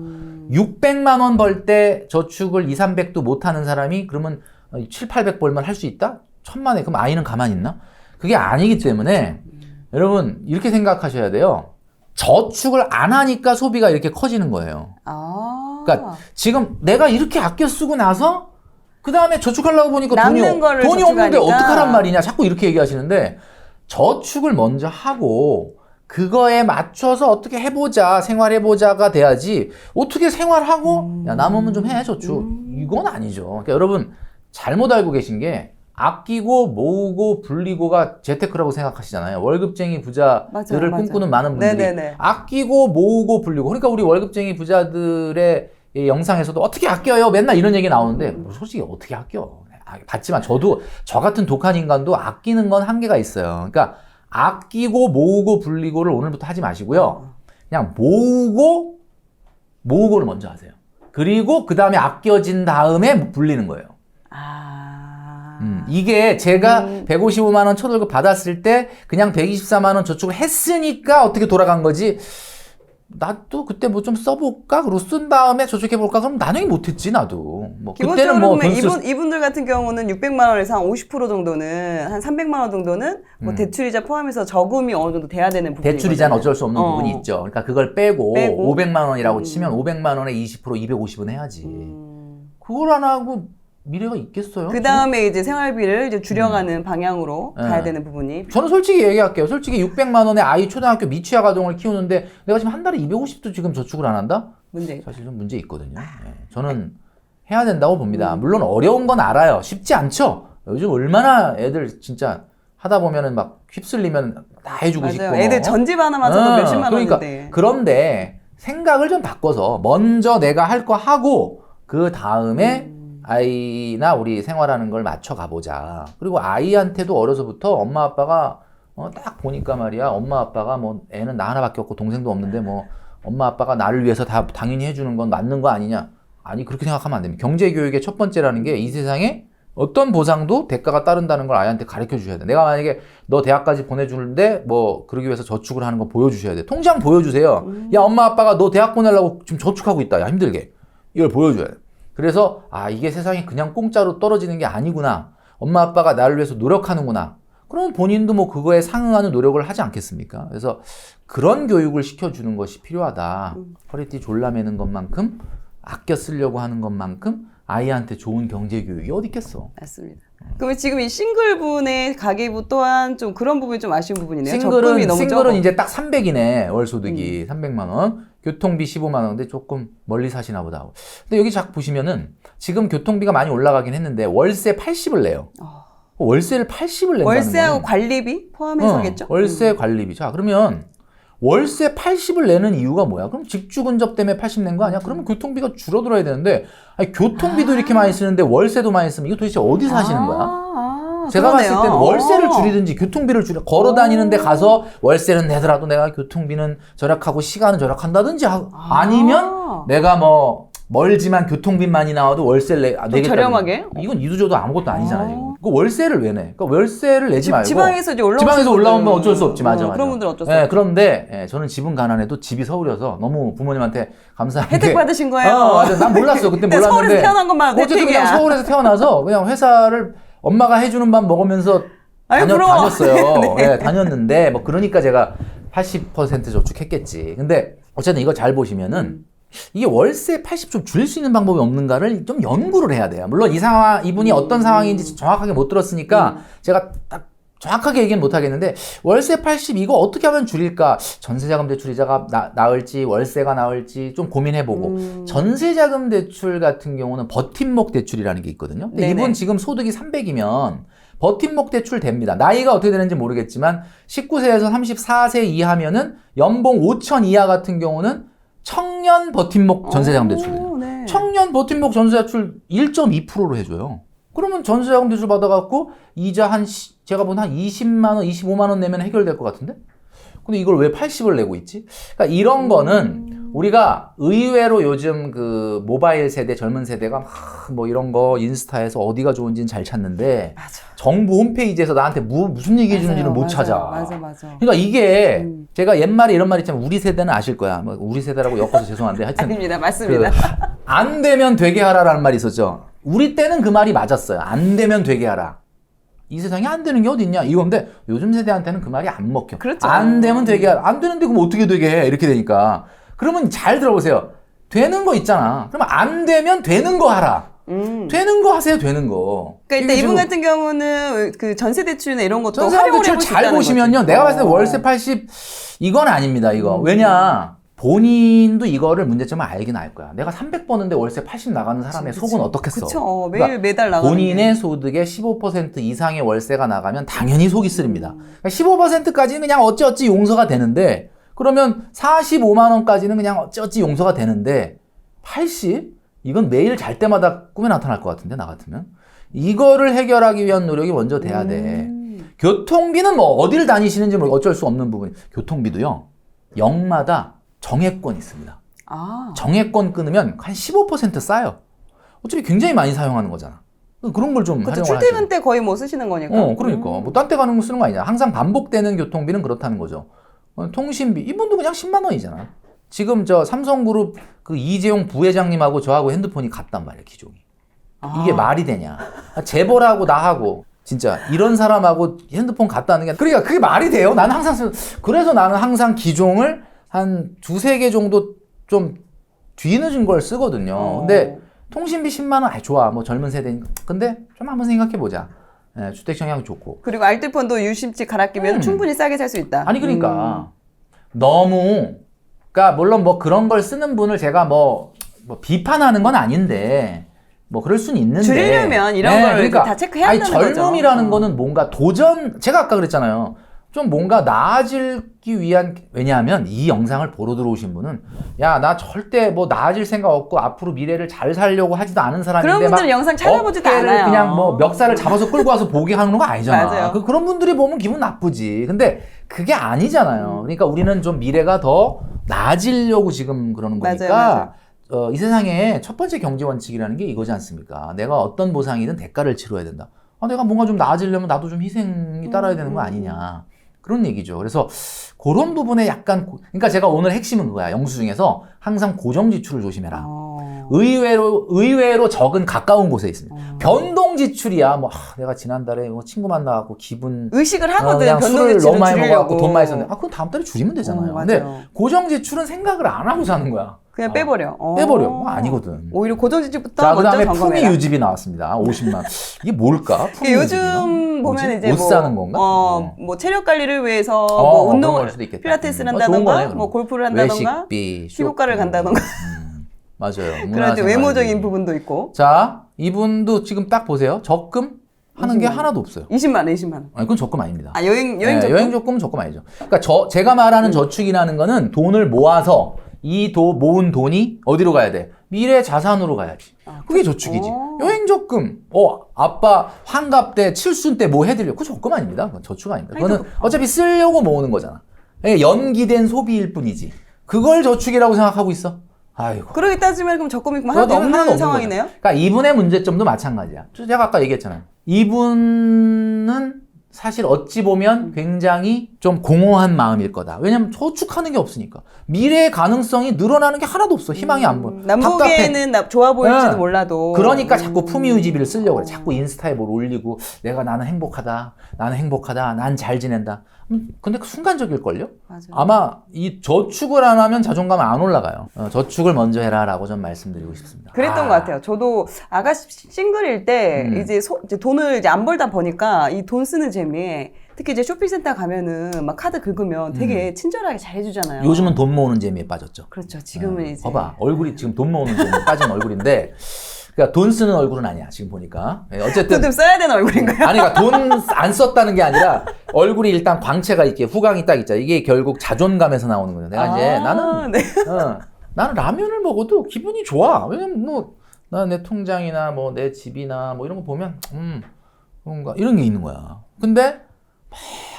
600만 원 벌 때 저축을 2, 300도 못 하는 사람이 그러면 7, 800 벌면 할 수 있다? 1000만에 그럼 아이는 가만히 있나? 그게 아니기 때문에 여러분 이렇게 생각하셔야 돼요. 저축을 안 하니까 소비가 이렇게 커지는 거예요. 그러니까 지금 내가 이렇게 아껴 쓰고 나서 그 다음에 저축하려고 보니까 돈이 없는데 어떡하란 말이냐 자꾸 이렇게 얘기하시는데 저축을 먼저 하고 그거에 맞춰서 어떻게 해보자 생활해보자가 돼야지 어떻게 생활하고 야 남으면 좀 해 저축 이건 아니죠. 그러니까 여러분 잘못 알고 계신 게 아끼고 모으고 불리고가 재테크라고 생각하시잖아요. 월급쟁이 부자들을 꿈꾸는 많은 분들이 네네네. 아끼고 모으고 불리고 그러니까 우리 월급쟁이 부자들의 이 영상에서도 어떻게 아껴요? 맨날 이런 얘기 나오는데 뭐 솔직히 어떻게 아껴? 봤지만 저도 저 같은 독한 인간도 아끼는 건 한계가 있어요. 그러니까 아끼고 모으고 불리고를 오늘부터 하지 마시고요. 그냥 모으고를 먼저 하세요. 그리고 그 다음에 아껴진 다음에 불리는 거예요. 이게 제가 155만 원 초월급 받았을 때 그냥 124만 원 저축을 했으니까 어떻게 돌아간 거지 나도 그때 뭐 좀 써볼까? 그리고 쓴 다음에 저축해볼까? 그럼 나중에 못했지, 나도. 뭐, 기본적으로 그때는 뭐 보면 이분들 같은 경우는 600만 원에서 한 50% 정도는, 한 300만 원 정도는 뭐 대출이자 포함해서 저금이 어느 정도 돼야 되는 부분이 대출이자는 어쩔 수 없는 부분이 있죠. 그러니까 그걸 빼고 500만 원이라고 치면 500만 원에 20%, 250은 해야지. 그걸 안 하고 미래가 있겠어요? 그 다음에 이제 생활비를 이제 줄여가는 방향으로 가야 되는 부분이. 저는 솔직히 얘기할게요. 솔직히 600만 원에 아이 초등학교 미취학 아동을 키우는데 내가 지금 한 달에 250도 지금 저축을 안 한다? 문제. 사실 좀 문제 있거든요. 네. 저는 해야 된다고 봅니다. 물론 어려운 건 알아요. 쉽지 않죠? 요즘 얼마나 애들 진짜 하다 보면은 막 휩쓸리면 다 해주고 맞아요. 싶고. 애들 전집 하나만 사도 몇십만 그러니까 원인데. 그런데 생각을 좀 바꿔서 먼저 내가 할 거 하고 그 다음에 아이나 우리 생활하는 걸 맞춰 가보자. 그리고 아이한테도 어려서부터 엄마 아빠가 딱 보니까 말이야. 엄마 아빠가 뭐 애는 나 하나밖에 없고 동생도 없는데 뭐 엄마 아빠가 나를 위해서 다 당연히 해주는 건 맞는 거 아니냐. 아니 그렇게 생각하면 안 됩니다. 경제교육의 첫 번째라는 게 이 세상에 어떤 보상도 대가가 따른다는 걸 아이한테 가르쳐 주셔야 돼. 내가 만약에 너 대학까지 보내주는데 뭐 그러기 위해서 저축을 하는 거 보여주셔야 돼. 통장 보여주세요. 야 엄마 아빠가 너 대학 보내려고 지금 저축하고 있다. 야 힘들게. 이걸 보여줘야 돼. 그래서 아 이게 세상이 그냥 공짜로 떨어지는 게 아니구나. 엄마 아빠가 나를 위해서 노력하는구나. 그러면 본인도 뭐 그거에 상응하는 노력을 하지 않겠습니까? 그래서 그런 교육을 시켜주는 것이 필요하다. 허리띠 졸라매는 것만큼 아껴 쓰려고 하는 것만큼 아이한테 좋은 경제 교육이 어디 있겠어. 맞습니다. 그러면 지금 이 싱글분의 가계부 또한 좀 그런 부분이 좀 아쉬운 부분이네요. 적금이 너무 싱글은 적어. 이제 딱 300이네. 월 소득이 300만 원. 교통비 15만 원. 근데 조금 멀리 사시나 보다. 근데 여기 쫙 보시면은 지금 교통비가 많이 올라가긴 했는데 월세 80을 내요. 월세를 80을 낸다는 월세하고 거는 관리비 포함해서겠죠? 월세 관리비. 자, 그러면 월세 80을 내는 이유가 뭐야? 그럼 직주 근접 때문에 80 낸 거 아니야? 그러면 교통비가 줄어들어야 되는데 아니, 교통비도 이렇게 많이 쓰는데 월세도 많이 쓰면 이거 도대체 어디서 하시는 거야? 제가 그러네요. 봤을 때는 월세를 줄이든지 교통비를 걸어 다니는데 가서 월세는 내더라도 내가 교통비는 절약하고 시간은 절약한다든지 아니면 내가 뭐 멀지만 교통비만이 나와도 월세를 내겠다. 저렴하게? 이건 이도저도 아무것도 아니잖아요. 지금. 그 월세를 왜 내? 그러니까 월세를 내지 말고 지방에서 이제 지방에서 올라오면 어쩔 수 없지. 맞아. 그런 분들은 어쩔 수 없죠. 그런데 저는 집은 가난해도 집이 서울이어서 너무 부모님한테 감사한 혜택 게 받으신 거예요? 맞아. 난 몰랐어. 그때 몰랐는데 서울에서 태어난 것만 어쨌든 그냥 서울에서 태어나서 그냥 회사를 엄마가 해주는 밥 먹으면서 다녔어요. 네, 다녔는데 뭐 그러니까 제가 80% 저축했겠지. 근데 어쨌든 이거 잘 보시면은 이게 월세 80 좀 줄일 수 있는 방법이 없는가를 좀 연구를 해야 돼요. 물론 이분이 어떤 상황인지 정확하게 못 들었으니까 제가 딱 정확하게 얘기는 못 하겠는데 월세 80 이거 어떻게 하면 줄일까? 전세자금 대출 이자가 나을지 월세가 나을지 좀 고민해보고 전세자금 대출 같은 경우는 버팀목 대출이라는 게 있거든요. 근데 이분 지금 소득이 300이면 버팀목 대출 됩니다. 나이가 어떻게 되는지 모르겠지만 19세에서 34세 이하면은 연봉 5천 이하 같은 경우는 청년 버팀목 전세자금 대출이에요. 네. 청년 버팀목 전세대출 1.2%로 해줘요. 그러면 전세자금 대출 받아갖고 이자 제가 본 한 20만 원, 25만 원 내면 해결될 것 같은데? 근데 이걸 왜 80을 내고 있지? 그러니까 이런 거는 우리가 의외로 요즘 그 모바일 세대, 젊은 세대가 막 뭐 이런 거 인스타에서 어디가 좋은지는 잘 찾는데 맞아. 정부 홈페이지에서 나한테 무슨 얘기 해주는지를 못 찾아. 맞아. 그러니까 이게 제가 옛말에 이런 말 있잖아요. 우리 세대는 아실 거야. 뭐 우리 세대라고 엮어서 죄송한데 하여튼 아닙니다. 맞습니다. 안 되면 되게 하라라는 말이 있었죠. 우리 때는 그 말이 맞았어요. 안 되면 되게 하라. 이 세상에 안 되는 게 어딨냐 이건데 요즘 세대한테는 그 말이 안 먹혀. 그렇죠. 안 되면 되게 하라. 안 되는데 그럼 어떻게 되게 해? 이렇게 되니까. 그러면 잘 들어보세요. 되는 거 있잖아. 그러면 안 되면 되는 거 하라. 되는 거 하세요. 되는 거. 그러니까 일단 이분 같은 경우는 그 전세 대출이나 이런 것도 전세 활용을 대출 해볼 수 잘 있다는 보시면요. 거지. 내가 봤을 때 월세 80 이건 아닙니다. 이거. 왜냐? 본인도 이거를 문제점을 알긴 알 거야. 내가 300 버는데 월세 80 나가는 사람의 속은 어떻겠어? 그쵸. 그러니까 매달 나가는 본인의 소득의 15% 이상의 월세가 나가면 당연히 속이 쓰립니다. 그러니까 15%까지는 그냥 어찌어찌 용서가 되는데 그러면 45만 원까지는 그냥 어찌어찌 용서가 되는데 80? 이건 매일 잘 때마다 꿈에 나타날 것 같은데 나 같으면. 이거를 해결하기 위한 노력이 먼저 돼야 돼. 교통비는 뭐 어디를 다니시는지 뭐 어쩔 수 없는 부분. 교통비도요. 역마다 정액권 있습니다. 정액권 끊으면 한 15% 싸요. 어차피 굉장히 많이 사용하는 거잖아. 그런 걸 좀 활용을 출퇴근 하시고. 때 거의 뭐 쓰시는 거니까. 그러니까. 뭐 딴 데 가는 거 쓰는 거 아니냐. 항상 반복되는 교통비는 그렇다는 거죠. 통신비. 이분도 그냥 10만 원이잖아. 지금 저 삼성그룹 그 이재용 부회장님하고 저하고 핸드폰이 같단 말이야, 기종이. 이게 말이 되냐. 재벌하고 나하고 진짜 이런 사람하고 핸드폰 갖다는 게 그러니까 그게 말이 돼요? 나는 항상 그래서 나는 항상 기종을 한 2-3개 정도 좀 뒤늦은 걸 쓰거든요. 근데 통신비 10만 원, 아이 좋아. 뭐 젊은 세대니까. 근데 좀 한번 생각해 보자. 예, 주택 청약 좋고. 그리고 알뜰폰도 유심치 갈아 끼면 충분히 싸게 살 수 있다. 아니 그러니까 너무 그러니까 물론 뭐 그런 걸 쓰는 분을 제가 뭐 비판하는 건 아닌데 뭐 그럴 수는 있는데 줄이려면 이런 걸 그러니까 다 체크해야 한다는 거죠. 젊음이라는 거는 뭔가 도전 제가 아까 그랬잖아요. 좀 뭔가 나아지기 위한 왜냐하면 이 영상을 보러 들어오신 분은 야 나 절대 뭐 나아질 생각 없고 앞으로 미래를 잘 살려고 하지도 않은 사람인데 그런 분들은 영상 찾아보지도 어깨를 않아요. 그냥 뭐 멱살을 잡아서 끌고 와서 보게 하는 거 아니잖아. 맞아요. 그런 분들이 보면 기분 나쁘지. 근데 그게 아니잖아요. 그러니까 우리는 좀 미래가 더 나아지려고 지금 그러는 거니까 맞아요. 이 세상에 첫 번째 경제 원칙이라는 게 이거지 않습니까? 내가 어떤 보상이든 대가를 치러야 된다. 내가 뭔가 좀 나아지려면 나도 좀 희생이 따라야 되는 거 아니냐. 그런 얘기죠. 그래서 그런 부분에 약간 그러니까 제가 오늘 핵심은 그거야. 영수증에서 항상 고정 지출을 조심해라. 의외로 적은 가까운 곳에 있습니다. 변동 지출이야. 뭐 내가 지난달에 뭐 친구 만나갖고 기분 의식을 하거든. 그냥 변동 술을 지출을 너무 많이 줄이려고. 먹어갖고 돈 많이 썼는데 그건 다음 달에 줄이면 되잖아요. 근데 고정 지출은 생각을 안 하고 사는 거야. 그냥 빼버려. 빼버려. 아니거든. 오히려 고정 지출부터 자, 먼저 그다음에 점검해라. 품위 유지비 나왔습니다. 50만. 이게 뭘까? 품위 요즘 유지비는? 보면 뭐지? 이제 옷 사는 건가? 뭐 체력 관리를 위해서 뭐 그런 운동, 걸 수도 있겠다. 필라테스를 좋은 한다던가, 거네, 그럼. 뭐 골프를 한다던가, 외식비, 피부과를 쇼핑. 간다던가. 맞아요. 그런 이제 외모적인 부분도 있고. 자, 이분도 지금 딱 보세요. 적금 하는 게 하나도 없어요. 20만 원, 20만 원. 아니, 그건 적금 아닙니다. 여행 네, 적금? 여행 적금은 적금 아니죠. 그러니까 제가 말하는 저축이라는 거는 돈을 모아서 모은 돈이 어디로 가야 돼? 미래 자산으로 가야지. 그게 저축이지. 여행 적금. 아빠 환갑 때, 칠순 때 뭐 해드려. 그거 적금 아닙니다. 그건 저축 아닙니다. 그거는 어차피 쓰려고 모으는 거잖아. 연기된 소비일 뿐이지. 그걸 저축이라고 생각하고 있어. 아이고. 그러게 따지면 그럼 적금이 하나도 없는 상황이네요? 그러니까 이분의 문제점도 마찬가지야. 제가 아까 얘기했잖아요. 이분은 사실 어찌 보면 굉장히 좀 공허한 마음일 거다. 왜냐면 저축하는 게 없으니까. 미래의 가능성이 늘어나는 게 하나도 없어. 희망이 안 보여. 남보기에는 좋아 보일지도 몰라도. 그러니까 자꾸 품위유지비를 쓰려고 그래. 자꾸 인스타에 뭘 올리고 내가 나는 행복하다. 난 잘 지낸다. 근데 순간적일걸요? 맞아요. 아마 이 저축을 안 하면 자존감이 안 올라가요. 저축을 먼저 해라라고 좀 말씀드리고 싶습니다. 그랬던 것 같아요. 저도 아가 싱글일 때 이제 돈을 이제 안 벌다 보니까 이 돈 쓰는 재미에 특히 이제 쇼핑센터 가면은 막 카드 긁으면 되게 친절하게 잘 해주잖아요. 요즘은 돈 모으는 재미에 빠졌죠. 그렇죠. 지금은 이제. 봐봐. 얼굴이 지금 돈 모으는 재미에 빠진 얼굴인데 그러니까 돈 쓰는 얼굴은 아니야. 지금 보니까. 어쨌든 돈 좀 써야 되는 얼굴인가요? 아니 그러니까 돈 안 썼다는 게 아니라 얼굴이 일단 광채가 있게 후광이 딱 있잖아. 이게 결국 자존감에서 나오는 거예요. 내가 이제 나는 라면을 먹어도 기분이 좋아. 왜냐면 뭐 나 내 통장이나 뭐 내 집이나 뭐 이런 거 보면 뭔가 이런 게 있는 거야. 근데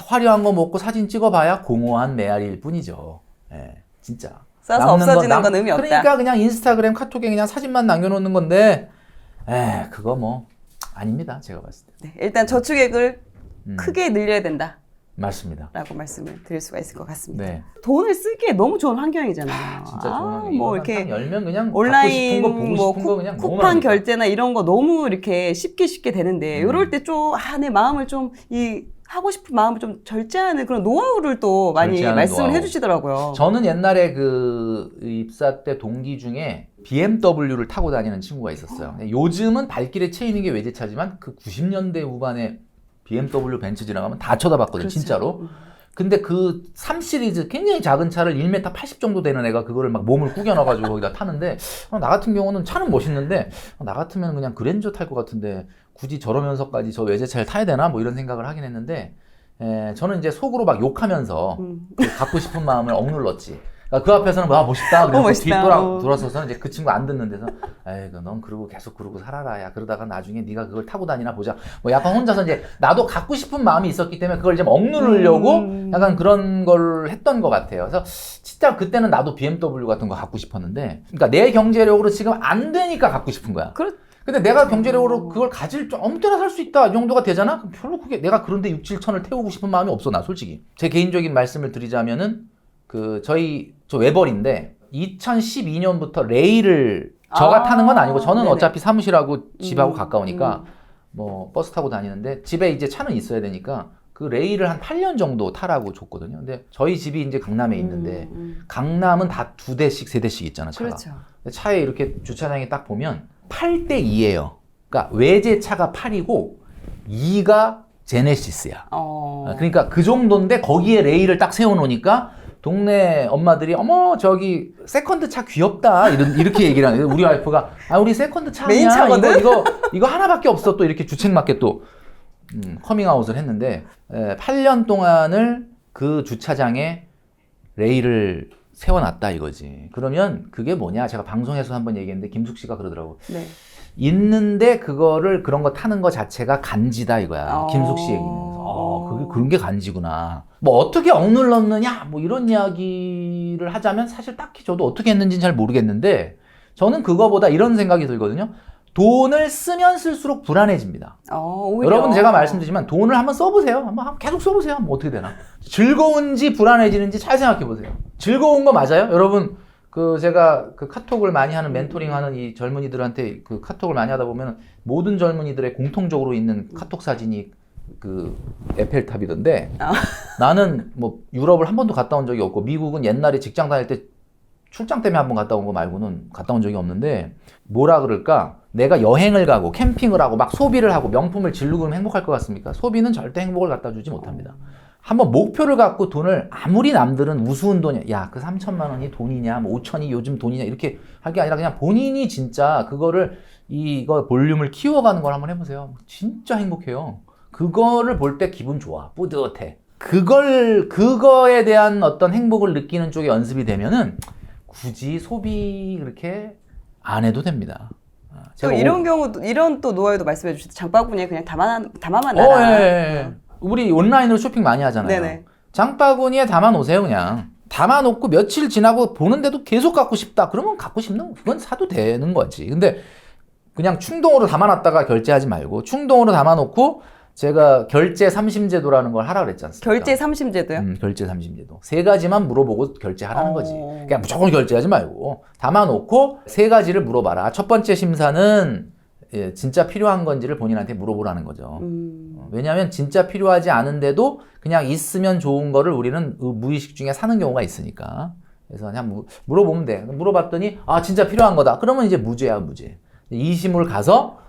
화려한 거 먹고 사진 찍어봐야 공허한 메아리일 뿐이죠. 예, 진짜. 써서 없어지는 건 의미 없다. 그러니까 그냥 인스타그램, 카톡에 그냥 사진만 남겨놓는 건데, 그거 뭐 아닙니다. 제가 봤을 때. 네, 일단 저축액을 크게 늘려야 된다. 맞습니다. 라고 말씀을 드릴 수가 있을 것 같습니다. 네. 돈을 쓰기에 너무 좋은 환경이잖아요. 진짜 좋은 환경. 뭐 이렇게 열면 그냥 온라인 갖고 싶은 거 보고 뭐 싶은 거 그냥 너무 쿠팡 많으니까. 결제나 이런 거 너무 이렇게 쉽게 되는데 이럴 때 좀 내 마음을 좀 하고 싶은 마음을 좀 절제하는 그런 노하우를 또 많이 절제하는 말씀을 노하우. 해주시더라고요. 저는 옛날에 그 입사 때 동기 중에 BMW를 타고 다니는 친구가 있었어요. 요즘은 발길에 채이는 게 외제차지만 그 90년대 후반에 BMW 벤츠 지나가면 다 쳐다봤거든요. 그렇죠. 진짜로. 근데 그 3 시리즈 굉장히 작은 차를 1m 80 정도 되는 애가 그거를 막 몸을 구겨놔가지고 거기다 타는데 나 같은 경우는 차는 멋있는데 나 같으면 그냥 그랜저 탈 것 같은데 굳이 저러면서까지 저 외제차를 타야 되나 뭐 이런 생각을 하긴 했는데 저는 이제 속으로 막 욕하면서 그 갖고 싶은 마음을 억눌렀지. 그러니까 그 앞에서는 멋있다. 그래서 뒤 돌아서서는 이제 그 친구 안 듣는 데서 에이, 넌 그러고 계속 그러고 살아라. 야, 그러다가 나중에 네가 그걸 타고 다니나 보자. 뭐 약간 혼자서 이제 나도 갖고 싶은 마음이 있었기 때문에 그걸 좀 억누르려고 약간 그런 걸 했던 것 같아요. 그래서 진짜 그때는 나도 BMW 같은 거 갖고 싶었는데, 그러니까 내 경제력으로 지금 안 되니까 갖고 싶은 거야. 근데 내가 경제력으로 그걸 가질 좀 아무 때나 살 수 있다 이 정도가 되잖아? 그럼 별로 그게 내가 그런데 6, 7천을 태우고 싶은 마음이 없어 나 솔직히. 제 개인적인 말씀을 드리자면은 저 외벌인데 2012년부터 레일을 저가 타는 건 아니고 저는 네네. 어차피 사무실하고 집하고 가까우니까 뭐 버스 타고 다니는데 집에 이제 차는 있어야 되니까 그 레일을 한 8년 정도 타라고 줬거든요. 근데 저희 집이 이제 강남에 있는데 강남은 다 2대씩 3대씩 있잖아, 차가. 그렇죠. 근데 차에 이렇게 주차장에 딱 보면 8대 2예요. 그러니까 외제차가 8이고 2가 제네시스야. 그러니까 그 정도인데 거기에 레일을 딱 세워놓으니까 동네 엄마들이 어머 저기 세컨드 차 귀엽다 이렇게 얘기를 하는데 우리 와이프가 우리 세컨드 차 메인 차거든? 이거 하나밖에 없어 또 이렇게 주책맞게 또 커밍아웃을 했는데 8년 동안을 그 주차장에 레일을 세워놨다 이거지. 그러면 그게 뭐냐? 제가 방송에서 한번 얘기했는데 김숙 씨가 그러더라고. 네. 있는데 그거를 그런 거 타는 거 자체가 간지다 이거야. 김숙 씨 얘기는. 그게 그런 게 간지구나. 뭐 어떻게 억눌렀느냐 뭐 이런 이야기를 하자면 사실 딱히 저도 어떻게 했는지는 잘 모르겠는데 저는 그거보다 이런 생각이 들거든요. 돈을 쓰면 쓸수록 불안해집니다. 오히려. 여러분 제가 말씀드리지만 돈을 한번 써보세요. 한번 계속 써보세요. 뭐 어떻게 되나. 즐거운지 불안해지는지 잘 생각해보세요. 즐거운 거 맞아요? 여러분 제가 그 카톡을 많이 하는 멘토링 하는 이 젊은이들한테 그 카톡을 많이 하다 보면 모든 젊은이들의 공통적으로 있는 카톡 사진이 그 에펠탑이던데 나는 뭐 유럽을 한 번도 갔다 온 적이 없고 미국은 옛날에 직장 다닐 때 출장 때문에 한 번 갔다 온 거 말고는 갔다 온 적이 없는데 뭐라 그럴까? 내가 여행을 가고 캠핑을 하고 막 소비를 하고 명품을 지르고 그러면 행복할 것 같습니까? 소비는 절대 행복을 갖다 주지 못합니다. 한번 목표를 갖고 돈을 아무리 남들은 우스운 돈이야. 야, 그 3천만 원이 돈이냐, 뭐 5천이 요즘 돈이냐 이렇게 할 게 아니라 그냥 본인이 진짜 그거를 이거 볼륨을 키워가는 걸 한번 해보세요. 진짜 행복해요. 그거를 볼 때 기분 좋아, 뿌듯해. 그거에 대한 어떤 행복을 느끼는 쪽에 연습이 되면은 굳이 소비 그렇게 안 해도 됩니다. 또 이런 경우도 이런 또 노하우도 말씀해 주셨죠. 장바구니에 그냥 담아만 놔라. 예. 우리 온라인으로 쇼핑 많이 하잖아요. 네네. 장바구니에 담아놓으세요 그냥. 담아놓고 며칠 지나고 보는데도 계속 갖고 싶다. 그러면 갖고 싶는 그건 사도 되는 거지. 근데 그냥 충동으로 담아놨다가 결제하지 말고 충동으로 담아놓고 제가 결제 삼심제도라는 걸 하라 그랬지 않습니까? 결제 삼심제도요? 결제 삼심제도. 3가지만 물어보고 결제하라는 거지. 그냥 무조건 결제하지 말고 담아놓고 3가지를 물어봐라. 첫 번째 심사는 진짜 필요한 건지를 본인한테 물어보라는 거죠. 왜냐하면 진짜 필요하지 않은데도 그냥 있으면 좋은 거를 우리는 무의식 중에 사는 경우가 있으니까. 그래서 그냥 물어보면 돼. 물어봤더니 진짜 필요한 거다. 그러면 이제 무죄야 무죄. 2심을 가서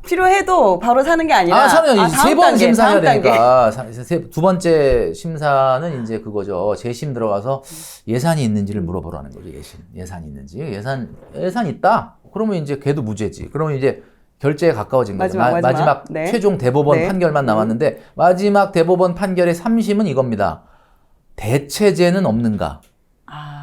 필요해도 바로 사는 게 아니라 사는 다음 3번 단계, 심사해야 다음 되니까 2번째 심사는 이제 그거죠. 재심 들어가서 예산이 있는지를 물어보라는 거죠. 예산이 있는지. 예산 있다. 그러면 이제 걔도 무죄지. 그러면 이제 결제에 가까워진 거죠. 마지막 네. 최종 대법원 네. 판결만 남았는데 마지막 대법원 판결의 3심은 이겁니다. 대체제는 없는가?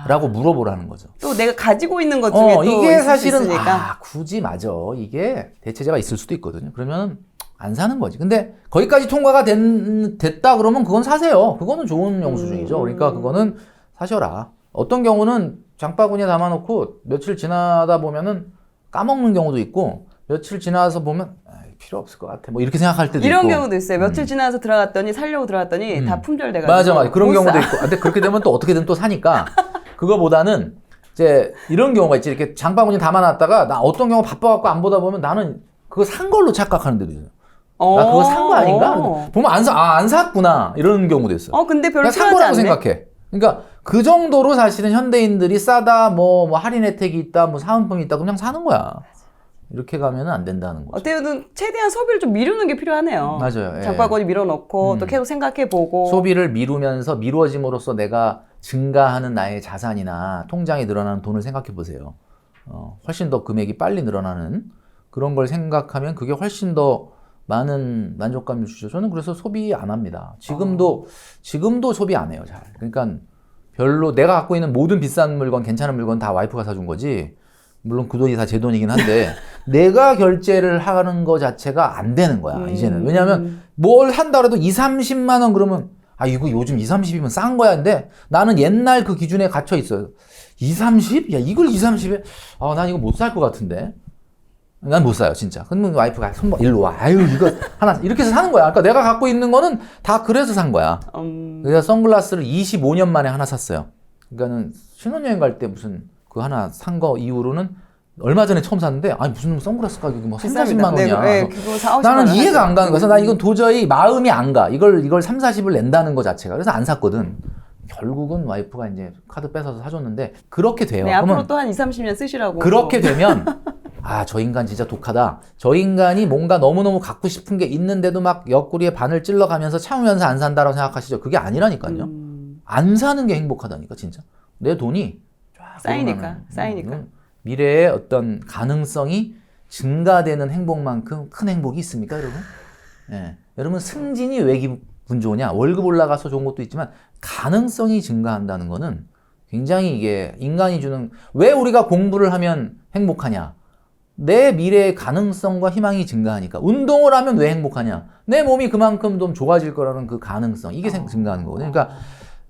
라고 물어보라는 거죠. 또 내가 가지고 있는 것 중에 또 이게 있을 사실은 수 있으니까. 굳이 맞아. 이게 대체제가 있을 수도 있거든요. 그러면 안 사는 거지. 근데 거기까지 통과가 됐다 그러면 그건 사세요. 그거는 좋은 영수증이죠. 그러니까 그거는 사셔라. 어떤 경우는 장바구니에 담아놓고 며칠 지나다 보면은 까먹는 경우도 있고 며칠 지나서 보면 필요 없을 것 같아. 뭐 이렇게 생각할 때도 이런 있고. 경우도 있어요. 며칠 지나서 들어갔더니 살려고 들어갔더니 다 품절돼가지고. 맞아. 그런 못 경우도 사. 있고. 근데 그렇게 되면 또 어떻게든 또 사니까 그거보다는 이제 이런 경우가 있지. 이렇게 장바구니 담아놨다가 나 어떤 경우 바빠갖고 안 보다 보면 나는 그거 산 걸로 착각하는 데도 있어요. 나 그거 산 거 아닌가? 보면 안 샀구나. 이런 경우도 있어. 근데 별로 산 필요하지 거라고 않네. 생각해. 그러니까 그 정도로 사실은 현대인들이 싸다, 뭐 할인 혜택이 있다, 뭐 사은품이 있다, 그냥 사는 거야. 이렇게 가면은 안 된다는 거죠. 어때든 최대한 소비를 좀 미루는 게 필요하네요. 맞아요. 예. 장바구니 밀어놓고 또 계속 생각해보고. 소비를 미루면서 미루어짐으로써 내가 증가하는 나의 자산이나 통장에 늘어나는 돈을 생각해 보세요. 훨씬 더 금액이 빨리 늘어나는 그런 걸 생각하면 그게 훨씬 더 많은 만족감을 주죠. 저는 그래서 소비 안 합니다. 지금도 소비 안 해요, 잘. 그러니까 별로 내가 갖고 있는 모든 비싼 물건, 괜찮은 물건 다 와이프가 사준 거지. 물론 그 돈이 다 제 돈이긴 한데 내가 결제를 하는 거 자체가 안 되는 거야, 이제는. 왜냐하면 뭘 한다 그래도 20-30만 원 그러면 이거 요즘 20-30이면 싼 거야. 근데 나는 옛날 그 기준에 갇혀 있어요. 20-30? 야, 이걸 20-30에? 난 이거 못 살 것 같은데. 난 못 사요, 진짜. 그러면 와이프가 일로 와. 이거 하나 이렇게 해서 사는 거야. 그러니까 내가 갖고 있는 거는 다 그래서 산 거야. 그래서 선글라스를 25년 만에 하나 샀어요. 그러니까는 신혼여행 갈 때 무슨 그 하나 산 거 이후로는 얼마 전에 처음 샀는데 아니 무슨 선글라스 가격이 뭐 3, 40만 원이야. 네, 그거 4, 50만 나는 원 이해가 안 가는 거야. 하죠. 그래서 나 이건 도저히 마음이 안 가. 이걸 3, 40을 낸다는 거 자체가. 그래서 안 샀거든. 결국은 와이프가 이제 카드 뺏어서 사줬는데 그렇게 돼요. 네, 앞으로 또 한 2, 30년 쓰시라고. 그렇게 되면 아, 저 인간 진짜 독하다. 저 인간이 뭔가 너무너무 갖고 싶은 게 있는데도 막 옆구리에 바늘 찔러가면서 참으면서 안 산다라고 생각하시죠. 그게 아니라니까요. 안 사는 게 행복하다니까 진짜. 내 돈이 쫙 쌓이니까. 미래의 어떤 가능성이 증가되는 행복만큼 큰 행복이 있습니까, 여러분? 예. 여러분 승진이 왜 기분 좋으냐? 월급 올라가서 좋은 것도 있지만 가능성이 증가한다는 거는 굉장히 이게 인간이 주는 왜 우리가 공부를 하면 행복하냐? 내 미래의 가능성과 희망이 증가하니까. 운동을 하면 왜 행복하냐? 내 몸이 그만큼 좀 좋아질 거라는 그 가능성. 이게 증가하는 거거든요. 그러니까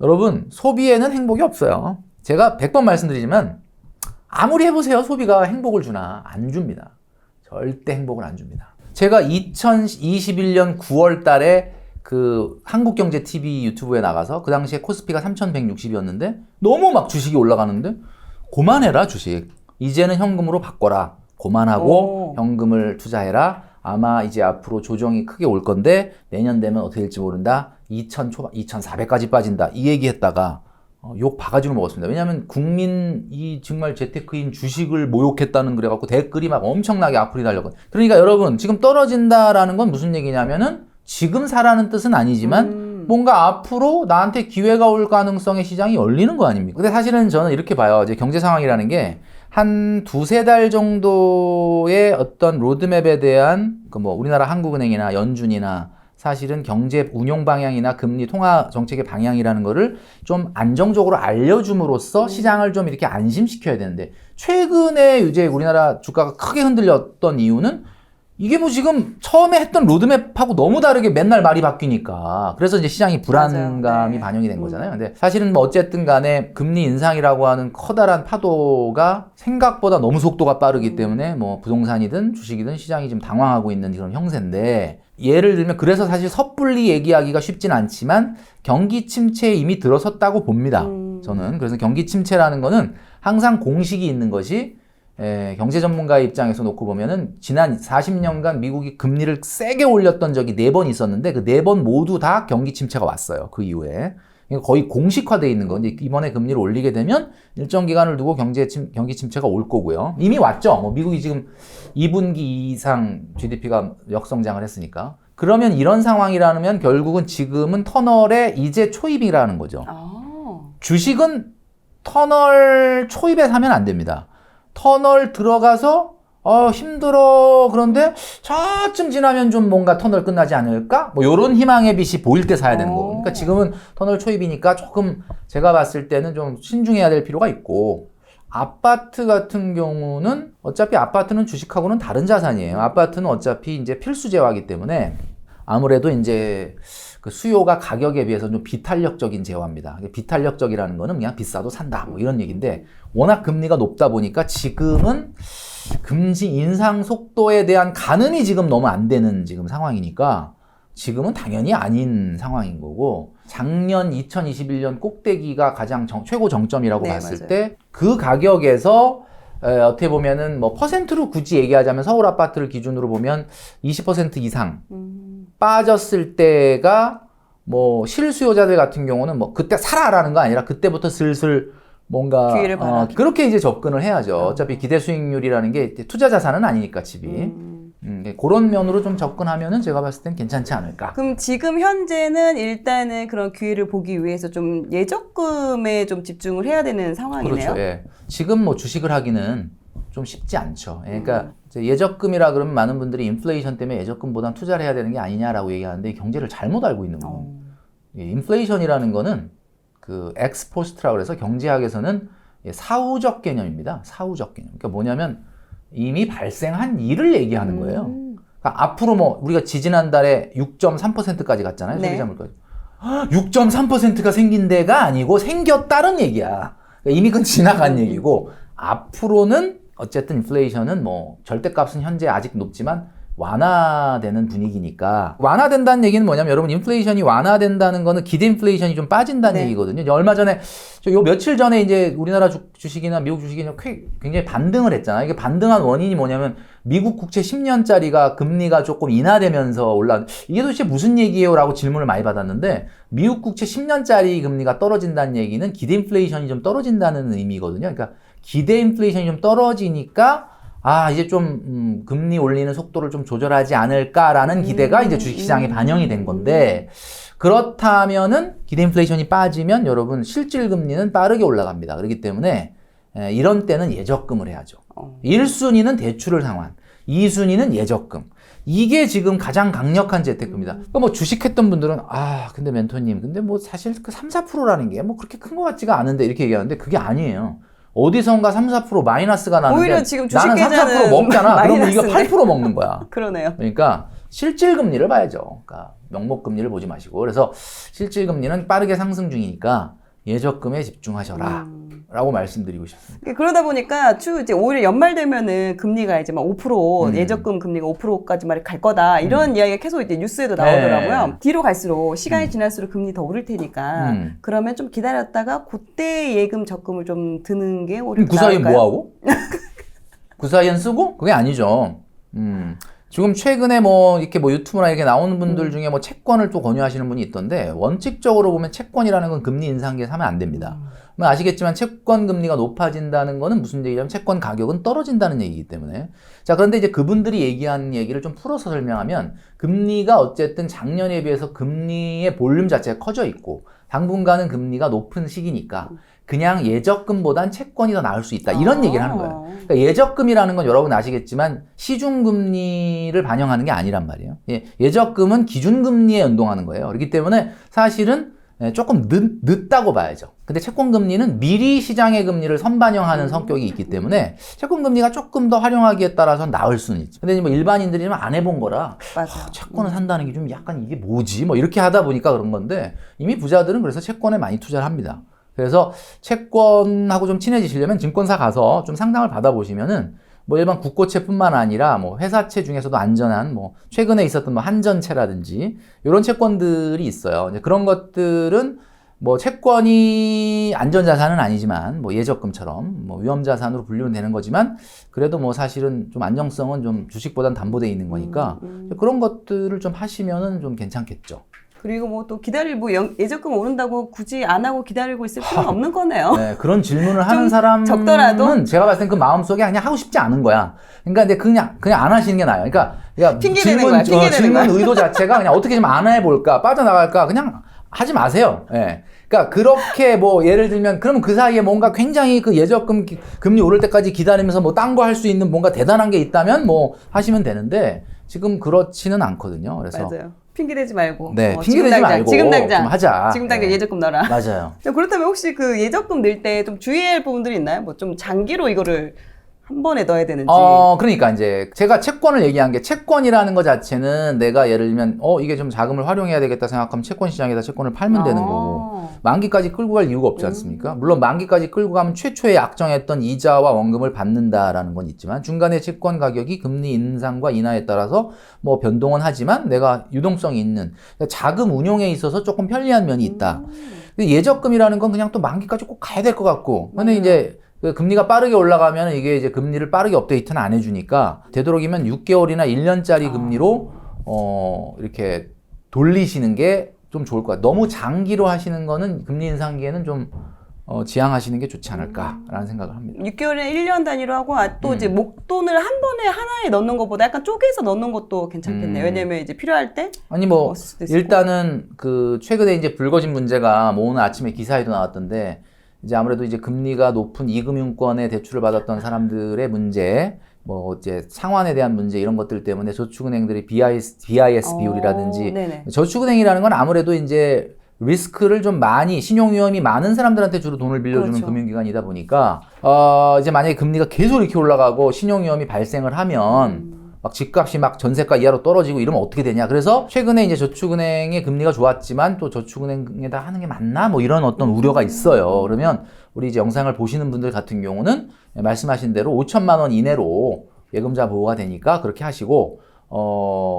여러분 소비에는 행복이 없어요. 제가 100번 말씀드리지만 아무리 해보세요. 소비가 행복을 주나? 안 줍니다. 절대 행복을 안 줍니다. 제가 2021년 9월 달에 그 한국경제TV 유튜브에 나가서 그 당시에 코스피가 3,160이었는데 너무 막 주식이 올라가는데 그만해라 주식. 이제는 현금으로 바꿔라. 그만하고 현금을 투자해라. 아마 이제 앞으로 조정이 크게 올 건데 내년 되면 어떻게 될지 모른다. 2,000 초반, 2,400까지 빠진다. 이 얘기했다가 욕 바가지로 먹었습니다. 왜냐하면 국민이 정말 재테크인 주식을 모욕했다는 그래갖고 댓글이 막 엄청나게 악플이 달렸거든요. 그러니까 여러분 지금 떨어진다라는 건 무슨 얘기냐면은 지금 사라는 뜻은 아니지만 뭔가 앞으로 나한테 기회가 올 가능성의 시장이 열리는 거 아닙니까? 근데 사실은 저는 이렇게 봐요. 이제 경제 상황이라는 게 한 두세 달 정도의 어떤 로드맵에 대한 그 뭐 우리나라 한국은행이나 연준이나 사실은 경제 운용 방향이나 금리 통화 정책의 방향이라는 거를 좀 안정적으로 알려줌으로써 시장을 좀 이렇게 안심시켜야 되는데 최근에 이제 우리나라 주가가 크게 흔들렸던 이유는 이게 뭐 지금 처음에 했던 로드맵하고 너무 다르게 맨날 말이 바뀌니까 그래서 이제 시장이 불안감이 반영이 된 거잖아요. 근데 사실은 뭐 어쨌든 간에 금리 인상이라고 하는 커다란 파도가 생각보다 너무 속도가 빠르기 때문에 뭐 부동산이든 주식이든 시장이 지금 당황하고 있는 그런 형세인데 예를 들면 그래서 사실 섣불리 얘기하기가 쉽진 않지만 경기 침체에 이미 들어섰다고 봅니다. 저는 그래서 경기 침체라는 거는 항상 공식이 있는 것이 경제 전문가의 입장에서 놓고 보면은 지난 40년간 미국이 금리를 세게 올렸던 적이 4번 있었는데 그 4번 모두 다 경기 침체가 왔어요. 그 이후에. 그러니까 거의 공식화되어 있는 건 이제 이번에 금리를 올리게 되면 일정 기간을 두고 경기 침체가 올 거고요. 이미 왔죠. 뭐 미국이 지금 2분기 이상 GDP가 역성장을 했으니까. 그러면 이런 상황이라면 결국은 지금은 터널의 이제 초입이라는 거죠. 주식은 터널 초입에 사면 안 됩니다. 터널 들어가서 힘들어 그런데 저쯤 지나면 좀 뭔가 터널 끝나지 않을까? 뭐 요런 희망의 빛이 보일 때 사야 되는 거고. 그러니까 지금은 터널 초입이니까 조금 제가 봤을 때는 좀 신중해야 될 필요가 있고 아파트 같은 경우는 어차피 아파트는 주식하고는 다른 자산이에요. 아파트는 어차피 이제 필수재화이기 때문에 아무래도 이제 그 수요가 가격에 비해서 좀 비탄력적인 재화입니다. 비탄력적이라는 거는 그냥 비싸도 산다 뭐 이런 얘기인데 워낙 금리가 높다 보니까 지금은 금리 인상 속도에 대한 가늠이 지금 너무 안 되는 지금 상황이니까 지금은 당연히 아닌 상황인 거고 작년 2021년 꼭대기가 가장 최고 정점이라고 봤을 때 그 가격에서 어떻게 보면은 뭐 퍼센트로 굳이 얘기하자면 서울 아파트를 기준으로 보면 20% 이상 빠졌을 때가 뭐 실수요자들 같은 경우는 뭐 그때 사라라는 거 아니라 그때부터 슬슬 뭔가 기회를 그렇게 이제 접근을 해야죠. 어차피 기대 수익률이라는 게 투자 자산은 아니니까 집이. 그런 면으로 좀 접근하면은 제가 봤을 땐 괜찮지 않을까. 그럼 지금 현재는 일단은 그런 기회를 보기 위해서 좀 예적금에 좀 집중을 해야 되는 상황이네요. 그렇죠. 예. 지금 뭐 주식을 하기는 좀 쉽지 않죠. 그러니까 이제 예적금이라 그러면 많은 분들이 인플레이션 때문에 예적금보단 투자를 해야 되는 게 아니냐라고 얘기하는데 경제를 잘못 알고 있는 거예요. 인플레이션이라는 거는 그 엑스포스트라고 해서 경제학에서는 사후적 개념입니다. 사후적 개념. 그러니까 뭐냐면 이미 발생한 일을 얘기하는 거예요. 그러니까 앞으로 뭐 우리가 지지난달에 6.3%까지 갔잖아요. 소비자 물가지. 6.3%가 생긴 데가 아니고 생겼다는 얘기야. 그러니까 이미 그건 지나간 얘기고 앞으로는 어쨌든 인플레이션은 뭐 절대값은 현재 아직 높지만 완화되는 분위기니까 완화된다는 얘기는 뭐냐면 여러분 인플레이션이 완화된다는 거는 기대 인플레이션이 좀 빠진다는 네. 얘기거든요. 이제 얼마 전에 요 며칠 전에 이제 우리나라 주식이나 미국 주식이 굉장히 반등을 했잖아요. 이게 반등한 원인이 뭐냐면 미국 국채 10년짜리가 금리가 조금 인하되면서 이게 도대체 무슨 얘기예요? 라고 질문을 많이 받았는데 미국 국채 10년짜리 금리가 떨어진다는 얘기는 기대 인플레이션이 좀 떨어진다는 의미거든요. 그러니까 기대 인플레이션이 좀 떨어지니까 이제 좀 금리 올리는 속도를 좀 조절하지 않을까라는 기대가 이제 주식시장에 반영이 된 건데 그렇다면은 기대 인플레이션이 빠지면 여러분 실질 금리는 빠르게 올라갑니다. 그렇기 때문에 이런 때는 예적금을 해야죠. 1순위는 대출을 상환, 2순위는 예적금. 이게 지금 가장 강력한 재테크입니다. 그러니까 뭐 주식했던 분들은 근데 멘토님 근데 뭐 사실 그 3, 4%라는 게 뭐 그렇게 큰 것 같지가 않은데 이렇게 얘기하는데 그게 아니에요. 어디선가 3, 4% 마이너스가 나는데 오히려 지금 나는 3, 4% 주식계좌는 먹잖아. 그러면 이거 마이너스인데. 8% 먹는 거야. 그러네요. 그러니까 실질 금리를 봐야죠. 그러니까 명목 금리를 보지 마시고 그래서 실질 금리는 빠르게 상승 중이니까 예적금에 집중하셔라. 라고 말씀드리고 싶습니다. 그러다 보니까 이제 오히려 연말 되면은 금리가 이제 막 5% 예적금 금리가 5%까지만 갈 거다 이런 이야기가 계속 이제 뉴스에도 나오더라고요. 네. 뒤로 갈수록 시간이 지날수록 금리 더 오를 테니까 그러면 좀 기다렸다가 그때 예금 적금을 좀 드는 게 오히려 그 사이에 나을까요? 뭐 하고? 그 사이엔 쓰고? 그게 아니죠. 지금 최근에 뭐 이렇게 뭐 유튜브나 이렇게 나오는 분들 중에 뭐 채권을 또 권유하시는 분이 있던데 원칙적으로 보면 채권이라는 건 금리 인상기에 사면 안 됩니다. 아시겠지만 채권 금리가 높아진다는 거는 무슨 얘기냐면 채권 가격은 떨어진다는 얘기이기 때문에 자 그런데 이제 그분들이 얘기한 얘기를 좀 풀어서 설명하면 금리가 어쨌든 작년에 비해서 금리의 볼륨 자체가 커져 있고 당분간은 금리가 높은 시기니까 그냥 예적금보단 채권이 더 나을 수 있다 이런 얘기를 하는 거예요. 그러니까 예적금이라는 건 여러분 아시겠지만 시중금리를 반영하는 게 아니란 말이에요. 예적금은 기준금리에 연동하는 거예요. 그렇기 때문에 사실은 조금 늦다고 봐야죠. 근데 채권금리는 미리 시장의 금리를 선반영하는 성격이 있기 때문에 채권금리가 조금 더 활용하기에 따라서 나을 수는 있죠. 근데 뭐 일반인들이 안 해본 거라 채권을 산다는 게 좀 약간 이게 뭐지? 뭐 이렇게 하다 보니까 그런 건데 이미 부자들은 그래서 채권에 많이 투자를 합니다. 그래서 채권하고 좀 친해지시려면 증권사 가서 좀 상담을 받아보시면은 뭐 일반 국고채뿐만 아니라 뭐 회사채 중에서도 안전한 뭐 최근에 있었던 뭐 한전채라든지 이런 채권들이 있어요. 이제 그런 것들은 뭐 채권이 안전자산은 아니지만 뭐 예적금처럼 뭐 위험자산으로 분류는 되는 거지만 그래도 뭐 사실은 좀 안정성은 좀 주식보단 담보되어 있는 거니까 그런 것들을 좀 하시면은 좀 괜찮겠죠. 그리고 뭐 또 예적금 오른다고 굳이 안 하고 기다리고 있을 필요는 없는 거네요. 네, 그런 질문을 하는 사람은 적더라도? 제가 봤을 땐 그 마음속에 그냥 하고 싶지 않은 거야. 그러니까 이제 그냥 안 하시는 게 나아요. 그러니까 핑계대는 거야. 질문 의도 자체가 그냥 어떻게 좀 안 해볼까, 빠져나갈까, 그냥 하지 마세요. 예. 그러니까 그렇게 뭐 예를 들면 그러면 그 사이에 뭔가 굉장히 그 예적금 금리 오를 때까지 기다리면서 뭐 딴 거 할 수 있는 뭔가 대단한 게 있다면 뭐 하시면 되는데 지금 그렇지는 않거든요. 그래서 맞아요. 핑계대지 말고. 네, 핑계대지 말고 지금 당장 좀 하자. 지금 당장 네. 예적금 넣어라. 맞아요. 그렇다면 혹시 그 예적금 넣을 때 좀 주의해야 할 부분들이 있나요? 뭐 좀 장기로 이거를 한 번에 넣어야 되는지. 그러니까 이제 제가 채권을 얘기한 게 채권이라는 것 자체는 내가 예를 들면 이게 좀 자금을 활용해야 되겠다 생각하면 채권 시장에다 채권을 팔면 되는 거고 만기까지 끌고 갈 이유가 없지 않습니까? 물론 만기까지 끌고 가면 최초에 약정했던 이자와 원금을 받는다라는 건 있지만 중간에 채권 가격이 금리 인상과 인하에 따라서 뭐 변동은 하지만 내가 유동성이 있는 그러니까 자금 운용에 있어서 조금 편리한 면이 있다. 예적금이라는 건 그냥 또 만기까지 꼭 가야 될 것 같고 근데 이제 그 금리가 빠르게 올라가면 이게 이제 금리를 빠르게 업데이트는 안 해주니까 되도록이면 6개월이나 1년짜리 금리로 이렇게 돌리시는 게 좀 좋을 것 같아요. 너무 장기로 하시는 거는 금리 인상기에는 좀 지양하시는 게 좋지 않을까라는 생각을 합니다. 6개월에 1년 단위로 하고 또 이제 목돈을 한 번에 하나에 넣는 것보다 약간 쪼개서 넣는 것도 괜찮겠네요. 왜냐면 이제 필요할 때 아니 뭐 쓸 수도 있고. 일단은 그 최근에 이제 불거진 문제가 뭐 오늘 아침에 기사에도 나왔던데 이제 아무래도 이제 금리가 높은 이금융권의 대출을 받았던 사람들의 문제, 뭐 이제 상환에 대한 문제 이런 것들 때문에 저축은행들이 BIS 비율이라든지 네네. 저축은행이라는 건 아무래도 이제 리스크를 좀 많이 신용 위험이 많은 사람들한테 주로 돈을 빌려주는 그렇죠. 금융기관이다 보니까 이제 만약에 금리가 계속 이렇게 올라가고 신용 위험이 발생을 하면 막 집값이 막 전세가 이하로 떨어지고 이러면 어떻게 되냐. 그래서 최근에 이제 저축은행의 금리가 좋았지만 또 저축은행에다 하는 게 맞나? 뭐 이런 어떤 우려가 있어요. 그러면 우리 이제 영상을 보시는 분들 같은 경우는 말씀하신 대로 5천만 원 이내로 예금자 보호가 되니까 그렇게 하시고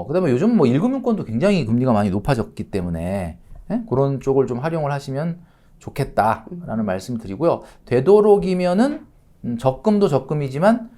그다음에 요즘 뭐 1금융권도 굉장히 금리가 많이 높아졌기 때문에 그런 쪽을 좀 활용을 하시면 좋겠다라는 말씀 드리고요. 되도록이면은 적금도 적금이지만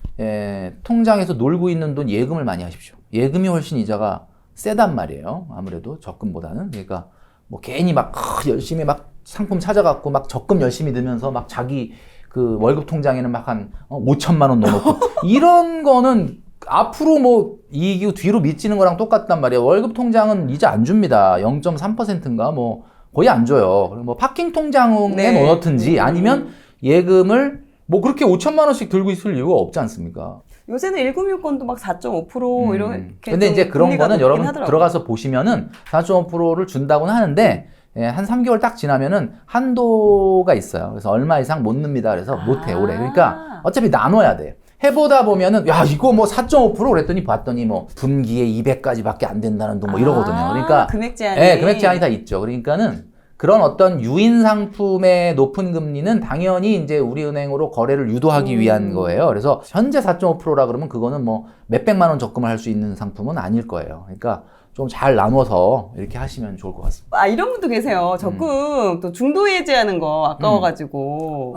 통장에서 놀고 있는 돈 예금을 많이 하십시오. 예금이 훨씬 이자가 세단 말이에요. 아무래도 적금보다는. 그러니까 뭐 괜히 막 열심히 막 상품 찾아갖고 막 적금 열심히 넣으면서 막 자기 그 월급 통장에는 막 한 5천만 원 넣어놓고 이런 거는 앞으로 뭐 이익이 뒤로 미치는 거랑 똑같단 말이에요. 월급 통장은 이자 안 줍니다. 0.3%인가 뭐 거의 안 줘요. 뭐 파킹 통장에 네. 넣어놓든지 아니면 예금을 뭐 그렇게 5천만 원씩 들고 있을 이유가 없지 않습니까? 요새는 1금융권도 막 4.5% 이렇게. 근데 이제 그런 금리가 거는 높긴 여러분 하더라고요. 들어가서 보시면은 4.5%를 준다고는 하는데 한 3개월 딱 지나면은 한도가 있어요. 그래서 얼마 이상 못 넣습니다. 그래서 못 해, 올해. 그러니까 어차피 나눠야 돼. 해보다 보면은 야 이거 뭐 4.5% 그랬더니 봤더니 뭐 분기에 200까지밖에 안 된다는 돈 뭐 이러거든요. 그러니까 금액 제한이. 네, 금액 제한이 다 있죠. 그러니까는 그런 어떤 유인 상품의 높은 금리는 당연히 이제 우리은행으로 거래를 유도하기 위한 거예요. 그래서 현재 4.5%라 그러면 그거는 뭐 몇백만 원 적금을 할 수 있는 상품은 아닐 거예요. 그러니까 좀 잘 나눠서 이렇게 하시면 좋을 것 같습니다. 이런 분도 계세요. 적금 또 중도 해지하는 거 아까워가지고.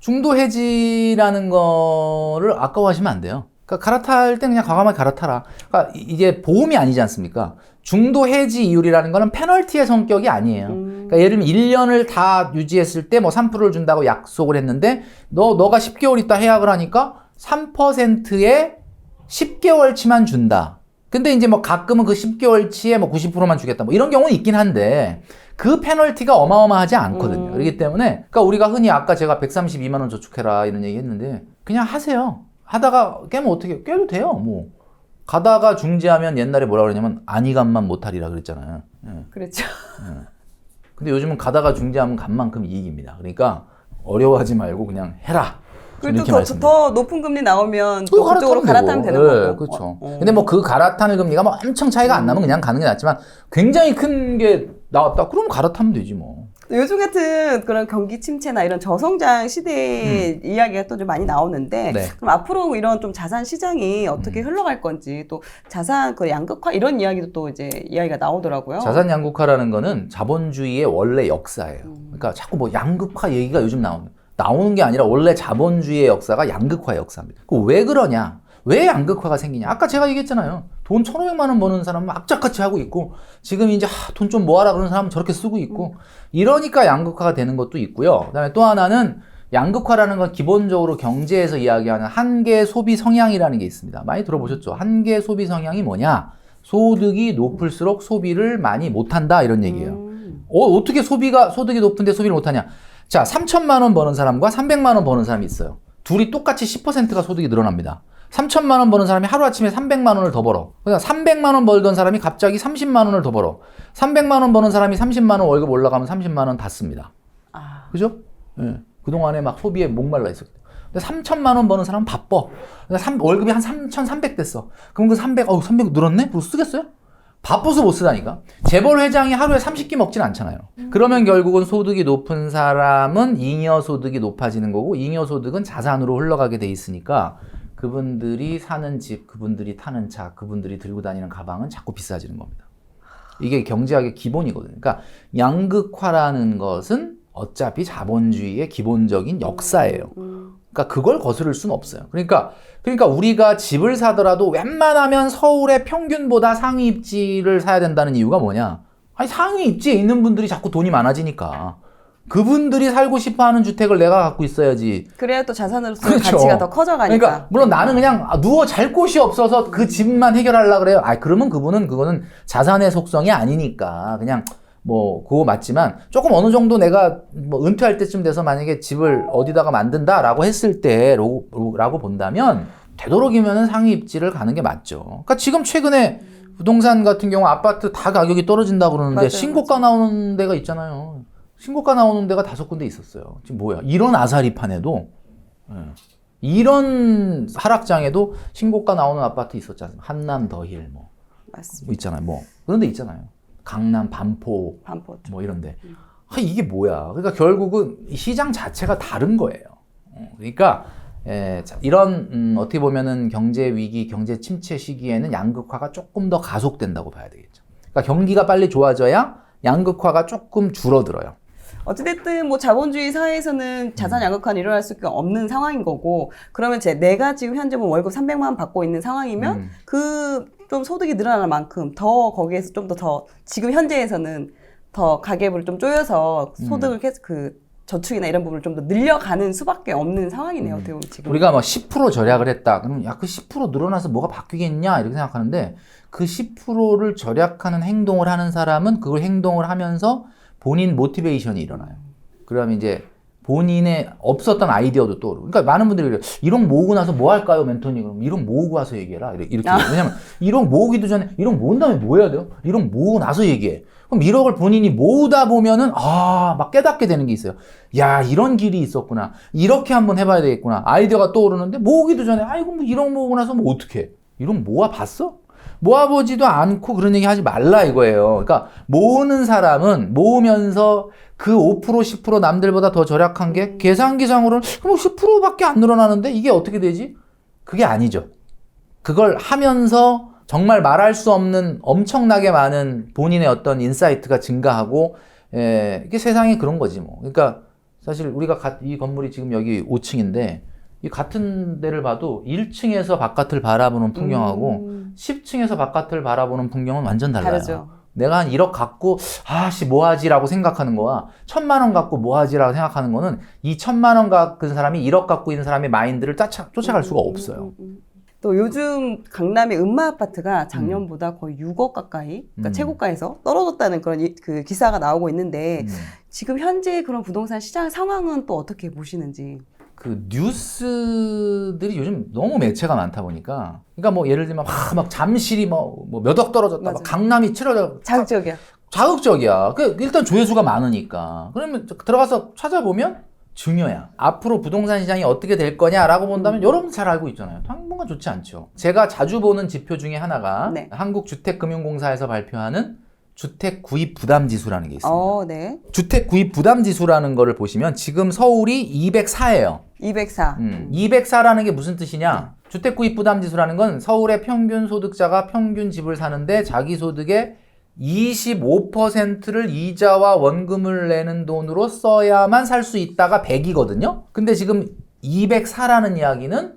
중도 해지라는 거를 아까워하시면 안 돼요. 그러니까 갈아탈 땐 그냥 과감하게 갈아타라. 그러니까 이게 보험이 아니지 않습니까? 중도 해지 이율이라는 거는 페널티의 성격이 아니에요. 그러니까 예를 들면 1년을 다 유지했을 때 뭐 3%를 준다고 약속을 했는데 너가 10개월 있다 해약을 하니까 3%에 10개월치만 준다. 근데 이제 뭐 가끔은 그 10개월치에 뭐 90%만 주겠다. 뭐 이런 경우는 있긴 한데 그 페널티가 어마어마하지 않거든요. 그렇기 때문에 그러니까 우리가 흔히 아까 제가 132만 원 저축해라 이런 얘기 했는데 그냥 하세요. 하다가 깨면 어떻게 깨도 돼요. 뭐 가다가 중지하면 옛날에 뭐라 그러냐면 안이간만 못하리라 그랬잖아요. 그렇죠. 근데 요즘은 가다가 중지하면 간 만큼 이익입니다. 그러니까 어려워하지 말고 그냥 해라. 그리고 더 높은 금리 나오면 또 그쪽으로 갈아타면 되는 거고. 그렇죠. 근데 뭐 그 갈아타는 금리가 뭐 엄청 차이가 안 나면 그냥 가는 게 낫지만 굉장히 큰 게 나왔다. 그럼 갈아타면 되지 뭐. 요즘 같은 그런 경기 침체나 이런 저성장 시대의 이야기가 또 좀 많이 나오는데 네. 그럼 앞으로 이런 좀 자산 시장이 어떻게 흘러갈 건지 또 자산 그 양극화 이런 이야기도 또 이제 이야기가 나오더라고요. 자산 양극화라는 거는 자본주의의 원래 역사예요. 그러니까 자꾸 뭐 양극화 얘기가 요즘 나오는 게 아니라 원래 자본주의의 역사가 양극화의 역사입니다. 왜 그러냐? 왜 양극화가 생기냐? 아까 제가 얘기했잖아요. 돈 1,500만 원 버는 사람은 악착같이 하고 있고 지금 이제 돈 좀 모아라 그러는 사람은 저렇게 쓰고 있고 이러니까 양극화가 되는 것도 있고요. 그다음에 또 하나는 양극화라는 건 기본적으로 경제에서 이야기하는 한계 소비 성향이라는 게 있습니다. 많이 들어보셨죠? 한계 소비 성향이 뭐냐? 소득이 높을수록 소비를 많이 못한다 이런 얘기예요. 어떻게 소득이 높은데 소비를 못하냐? 자, 3천만 원 버는 사람과 300만 원 버는 사람이 있어요. 둘이 똑같이 10%가 소득이 늘어납니다. 3천만 원 버는 사람이 하루아침에 300만 원을 더 벌어. 그러니까 300만 원 벌던 사람이 갑자기 30만 원을 더 벌어. 300만 원 버는 사람이 30만 원 월급 올라가면 30만 원 다 씁니다. 그죠? 예. 그동안에 막 소비에 목말라 있었대. 근데 3천만 원 버는 사람은 바빠. 월급이 한 3,300 됐어. 그럼 그 300 늘었네? 그거 쓰겠어요? 바빠서 못 쓰다니까. 재벌 회장이 하루에 30끼 먹진 않잖아요. 그러면 결국은 소득이 높은 사람은 잉여소득이 높아지는 거고 잉여소득은 자산으로 흘러가게 돼 있으니까 그분들이 사는 집, 그분들이 타는 차, 그분들이 들고 다니는 가방은 자꾸 비싸지는 겁니다. 이게 경제학의 기본이거든요. 그러니까 양극화라는 것은 어차피 자본주의의 기본적인 역사예요. 그러니까 그걸 거스를 수는 없어요. 그러니까 우리가 집을 사더라도 웬만하면 서울의 평균보다 상위 입지를 사야 된다는 이유가 뭐냐? 아니 상위 입지에 있는 분들이 자꾸 돈이 많아지니까 그분들이 살고 싶어하는 주택을 내가 갖고 있어야지. 그래야 또 자산으로서의 가치가 더 커져가니까. 그러니까 물론 나는 그냥 누워 잘 곳이 없어서 그 집만 해결하려고 그래요. 그러면 그거는 자산의 속성이 아니니까 그냥 뭐 그거 맞지만 조금 어느 정도 내가 뭐 은퇴할 때쯤 돼서 만약에 집을 어디다가 만든다라고 했을 때라고 본다면 되도록이면은 상위 입지를 가는 게 맞죠. 그러니까 지금 최근에 부동산 같은 경우 아파트 다 가격이 떨어진다고 그러는데 맞아요, 신고가 나오는 데가 있잖아요. 신고가 나오는 데가 5군데 있었어요. 지금 뭐야? 이런 아사리판에도 이런 하락장에도 신고가 나오는 아파트 있었지 않습니까? 한남 더힐 뭐 있잖아요. 뭐 그런 데 있잖아요. 강남 반포 뭐 이런데 이게 뭐야? 그러니까 결국은 시장 자체가 다른 거예요. 그러니까 자, 이런 어떻게 보면은 경제 위기, 경제 침체 시기에는 양극화가 조금 더 가속된다고 봐야 되겠죠. 그러니까 경기가 빨리 좋아져야 양극화가 조금 줄어들어요. 어찌됐든 뭐 자본주의 사회에서는 자산 양극화는 일어날 수가 없는 상황인 거고, 그러면 내가 지금 현재 뭐 월급 300만 원 받고 있는 상황이면 그 좀 소득이 늘어날 만큼 더 거기에서 좀 더 지금 현재에서는 더 가계부를 좀 조여서 소득을 계속 저축이나 이런 부분을 좀 더 늘려가는 수밖에 없는 상황이네요. 어떻게 보면 지금. 우리가 뭐 10% 절약을 했다. 그럼 야, 그 10% 늘어나서 뭐가 바뀌겠냐? 이렇게 생각하는데 그 10%를 절약하는 행동을 하는 사람은 그걸 행동을 하면서 본인 모티베이션이 일어나요. 그러면 이제 본인의 없었던 아이디어도 떠오르고. 그러니까 많은 분들이 그래요. 1억 모으고 나서 뭐 할까요, 멘토님? 그럼 1억 모으고 와서 얘기해라. 이렇게. 왜냐면 1억 모으기도 전에 1억 모은 다음에 뭐 해야 돼요? 1억 모으고 나서 얘기해. 그럼 1억을 본인이 모으다 보면은, 막 깨닫게 되는 게 있어요. 야, 이런 길이 있었구나. 이렇게 한번 해봐야 되겠구나. 아이디어가 떠오르는데, 모으기도 전에, 아이고, 뭐 1억 모으고 나서 뭐 어떡해. 1억 모아봤어? 모아보지도 않고 그런 얘기 하지 말라 이거예요. 그러니까, 모으는 사람은 모으면서 그 5%, 10% 남들보다 더 절약한 게 계산기상으로는 뭐 10%밖에 안 늘어나는데 이게 어떻게 되지? 그게 아니죠. 그걸 하면서 정말 말할 수 없는 엄청나게 많은 본인의 어떤 인사이트가 증가하고, 이게 세상이 그런 거지 뭐. 그러니까 사실 우리가 이 건물이 지금 여기 5층인데 이 같은 데를 봐도 1층에서 바깥을 바라보는 풍경하고 10층에서 바깥을 바라보는 풍경은 완전 달라요. 다르죠. 내가 한 1억 갖고 뭐하지라고 생각하는 거와 1,000만 원 갖고 뭐하지라고 생각하는 거는 이 1,000만 원 갖은 사람이 1억 갖고 있는 사람의 마인드를 쫓아갈 수가 없어요. 또 요즘 강남의 음마 아파트가 작년보다 거의 6억 가까이, 그러니까 최고가에서 떨어졌다는 그런 그 기사가 나오고 있는데 지금 현재 그런 부동산 시장 상황은 또 어떻게 보시는지? 그 뉴스들이 요즘 너무 매체가 많다 보니까, 그러니까 뭐 예를 들면 막 잠실이 뭐 몇 억 떨어졌다, 막 강남이 7억 자극적이야. 자극적이야. 일단 조회수가 많으니까. 그러면 들어가서 찾아보면 중요야. 앞으로 부동산 시장이 어떻게 될 거냐라고 본다면 여러분 잘 알고 있잖아요. 당분간 좋지 않죠. 제가 자주 보는 지표 중에 하나가 한국주택금융공사에서 발표하는 주택 구입 부담 지수라는 게 있습니다. 네. 주택 구입 부담 지수라는 거를 보시면 지금 서울이 204예요. 204. 204라는 게 무슨 뜻이냐? 주택 구입 부담 지수라는 건 서울의 평균 소득자가 평균 집을 사는데 자기 소득의 25%를 이자와 원금을 내는 돈으로 써야만 살 수 있다가 100이거든요. 근데 지금 204라는 이야기는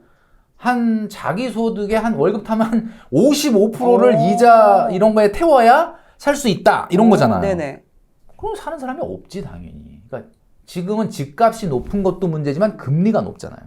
한 자기 소득의 한 월급 타면 한 55%를 이자 이런 거에 태워야 살 수 있다 이런 거잖아요. 네네. 그럼 사는 사람이 없지 당연히. 그러니까 지금은 집값이 높은 것도 문제지만 금리가 높잖아요.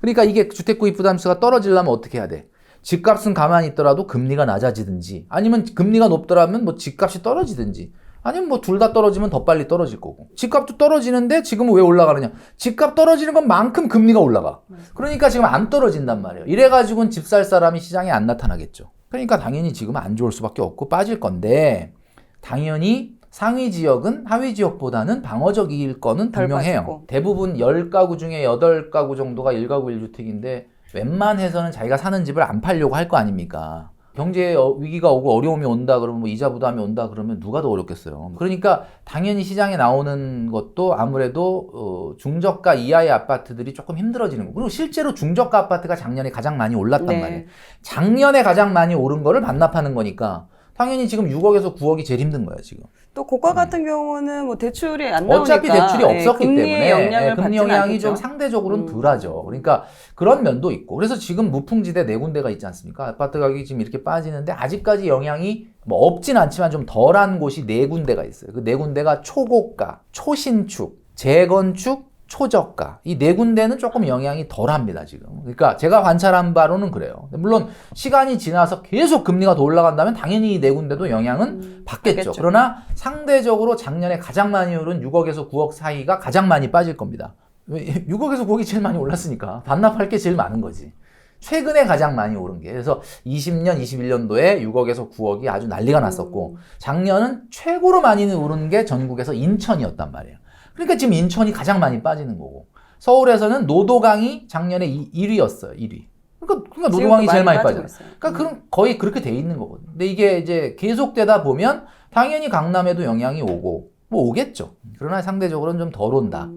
그러니까 이게 주택구입부담수가 떨어지려면 어떻게 해야 돼? 집값은 가만히 있더라도 금리가 낮아지든지, 아니면 금리가 높더라면 뭐 집값이 떨어지든지, 아니면 뭐 둘 다 떨어지면 더 빨리 떨어질 거고. 집값도 떨어지는데 지금은 왜 올라가느냐? 집값 떨어지는 것만큼 금리가 올라가. 그러니까 지금 안 떨어진단 말이에요. 이래가지고는 집 살 사람이 시장에 안 나타나겠죠. 그러니까 당연히 지금 안 좋을 수밖에 없고 빠질 건데, 당연히 상위 지역은 하위 지역보다는 방어적일 거는 분명해요. 대부분 10가구 중에 8가구 정도가 1가구 1주택인데 웬만해서는 자기가 사는 집을 안 팔려고 할 거 아닙니까? 경제 위기가 오고 어려움이 온다 그러면 뭐 이자 부담이 온다 그러면 누가 더 어렵겠어요. 그러니까 당연히 시장에 나오는 것도 아무래도 중저가 이하의 아파트들이 조금 힘들어지는 거고, 그리고 실제로 중저가 아파트가 작년에 가장 많이 올랐단 말이에요. 작년에 가장 많이 오른 거를 반납하는 거니까 당연히 지금 6억에서 9억이 제일 힘든 거예요, 지금. 또 고가 같은 경우는 뭐 대출이 안 나오니까 어차피 대출이 없었기 때문에 금리 영향이 않겠죠? 좀 상대적으로는 덜하죠. 그러니까 그런 면도 있고. 그래서 지금 무풍지대 4군데가 있지 않습니까? 아파트 가격이 지금 이렇게 빠지는데 아직까지 영향이 뭐 없진 않지만 좀 덜한 곳이 4군데가 있어요. 그 4군데가 초고가, 초신축, 재건축, 초저가. 이 4군데는 조금 영향이 덜합니다, 지금. 그러니까 제가 관찰한 바로는 그래요. 물론 시간이 지나서 계속 금리가 더 올라간다면 당연히 이 4군데도 영향은 받겠죠. 그러나 상대적으로 작년에 가장 많이 오른 6억에서 9억 사이가 가장 많이 빠질 겁니다. 6억에서 9억이 제일 많이 올랐으니까 반납할 게 제일 많은 거지. 최근에 가장 많이 오른 게. 그래서 20년, 21년도에 6억에서 9억이 아주 난리가 났었고, 작년은 최고로 많이 오른 게 전국에서 인천이었단 말이에요. 그러니까 지금 인천이 가장 많이 빠지는 거고, 서울에서는 노도강이 작년에 1위였어요. 1위. 그러니까 노도강이 제일 많이 빠져요. 그러니까 그럼 거의 그렇게 돼 있는 거거든요. 근데 이게 이제 계속되다 보면 당연히 강남에도 영향이 오고, 뭐 오겠죠. 그러나 상대적으로는 좀 덜 온다.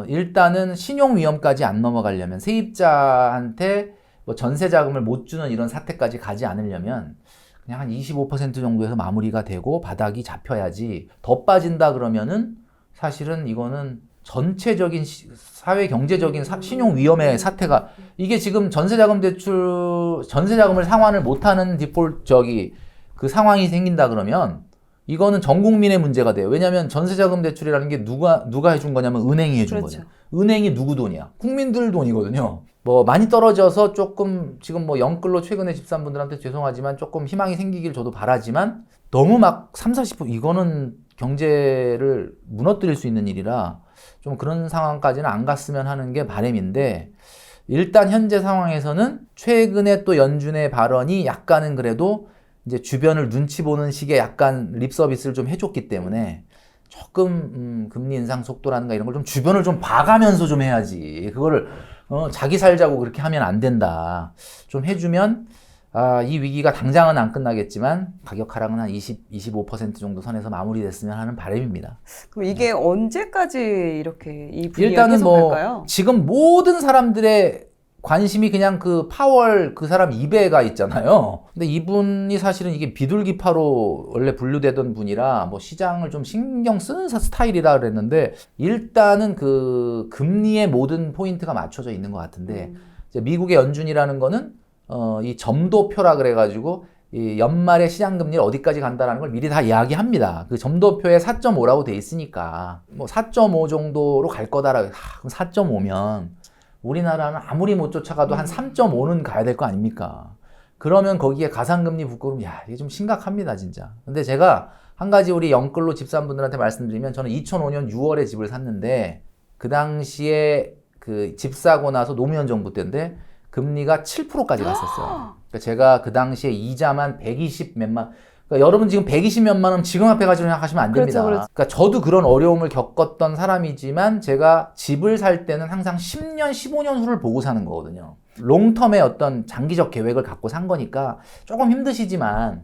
일단은 신용 위험까지 안 넘어가려면 세입자한테 뭐 전세 자금을 못 주는 이런 사태까지 가지 않으려면 그냥 한 25% 정도에서 마무리가 되고 바닥이 잡혀야지. 더 빠진다 그러면은 사실은 이거는 전체적인 사회 경제적인 신용 위험의 사태가 이게 지금 전세 자금을 상환을 못하는 디폴트 그 상황이 생긴다 그러면 이거는 전 국민의 문제가 돼요. 왜냐하면 전세자금 대출이라는 게 누가 해준 거냐면 은행이 해준 그렇죠. 거죠. 은행이 누구 돈이야? 국민들 돈이거든요. 뭐 많이 떨어져서 조금 지금 뭐 영끌로 최근에 집 산 분들한테 죄송하지만 조금 희망이 생기길 저도 바라지만 너무 막 30-40% 이거는 경제를 무너뜨릴 수 있는 일이라 좀 그런 상황까지는 안 갔으면 하는 게 바람인데 일단 현재 상황에서는 최근에 또 연준의 발언이 약간은 그래도 이제 주변을 눈치 보는 식의 약간 립 서비스를 좀 해줬기 때문에 조금 금리 인상 속도라든가 이런 걸 좀 주변을 좀 봐가면서 좀 해야지. 그거를 자기 살자고 그렇게 하면 안 된다. 좀 해주면 이 위기가 당장은 안 끝나겠지만 가격 하락은 한 25% 정도 선에서 마무리됐으면 하는 바람입니다. 그럼 이게 언제까지 이렇게 이 분위기가 일단은 계속 뭐 갈까요? 지금 모든 사람들의 관심이 그냥 그 파월 그 사람 입에가 있잖아요. 근데 이분이 사실은 이게 비둘기파로 원래 분류되던 분이라 뭐 시장을 좀 신경 쓰는 스타일이라 그랬는데 일단은 그 금리의 모든 포인트가 맞춰져 있는 것 같은데 이제 미국의 연준이라는 거는 이 점도표라 그래가지고 이 연말에 시장금리를 어디까지 간다라는 걸 미리 다 이야기합니다. 그 점도표에 4.5라고 돼 있으니까 뭐 4.5 정도로 갈 거다라. 그럼 4.5면 우리나라는 아무리 못 쫓아가도 한 3.5는 가야 될 거 아닙니까? 그러면 거기에 가상금리 붙고 그러면 이게 좀 심각합니다 진짜. 근데 제가 한 가지 우리 영끌로 집 산 분들한테 말씀드리면 저는 2005년 6월에 집을 샀는데 그 당시에 그 집 사고 나서 노무현 정부 때인데 금리가 7%까지 갔었어요. 그러니까 제가 그 당시에 이자만 120 몇만, 그러니까 여러분 지금 120 몇만 원 지금 앞에 가지고 생각하시면 안 됩니다. 그렇죠. 그러니까 저도 그런 어려움을 겪었던 사람이지만 제가 집을 살 때는 항상 10년, 15년 후를 보고 사는 거거든요. 롱텀의 어떤 장기적 계획을 갖고 산 거니까 조금 힘드시지만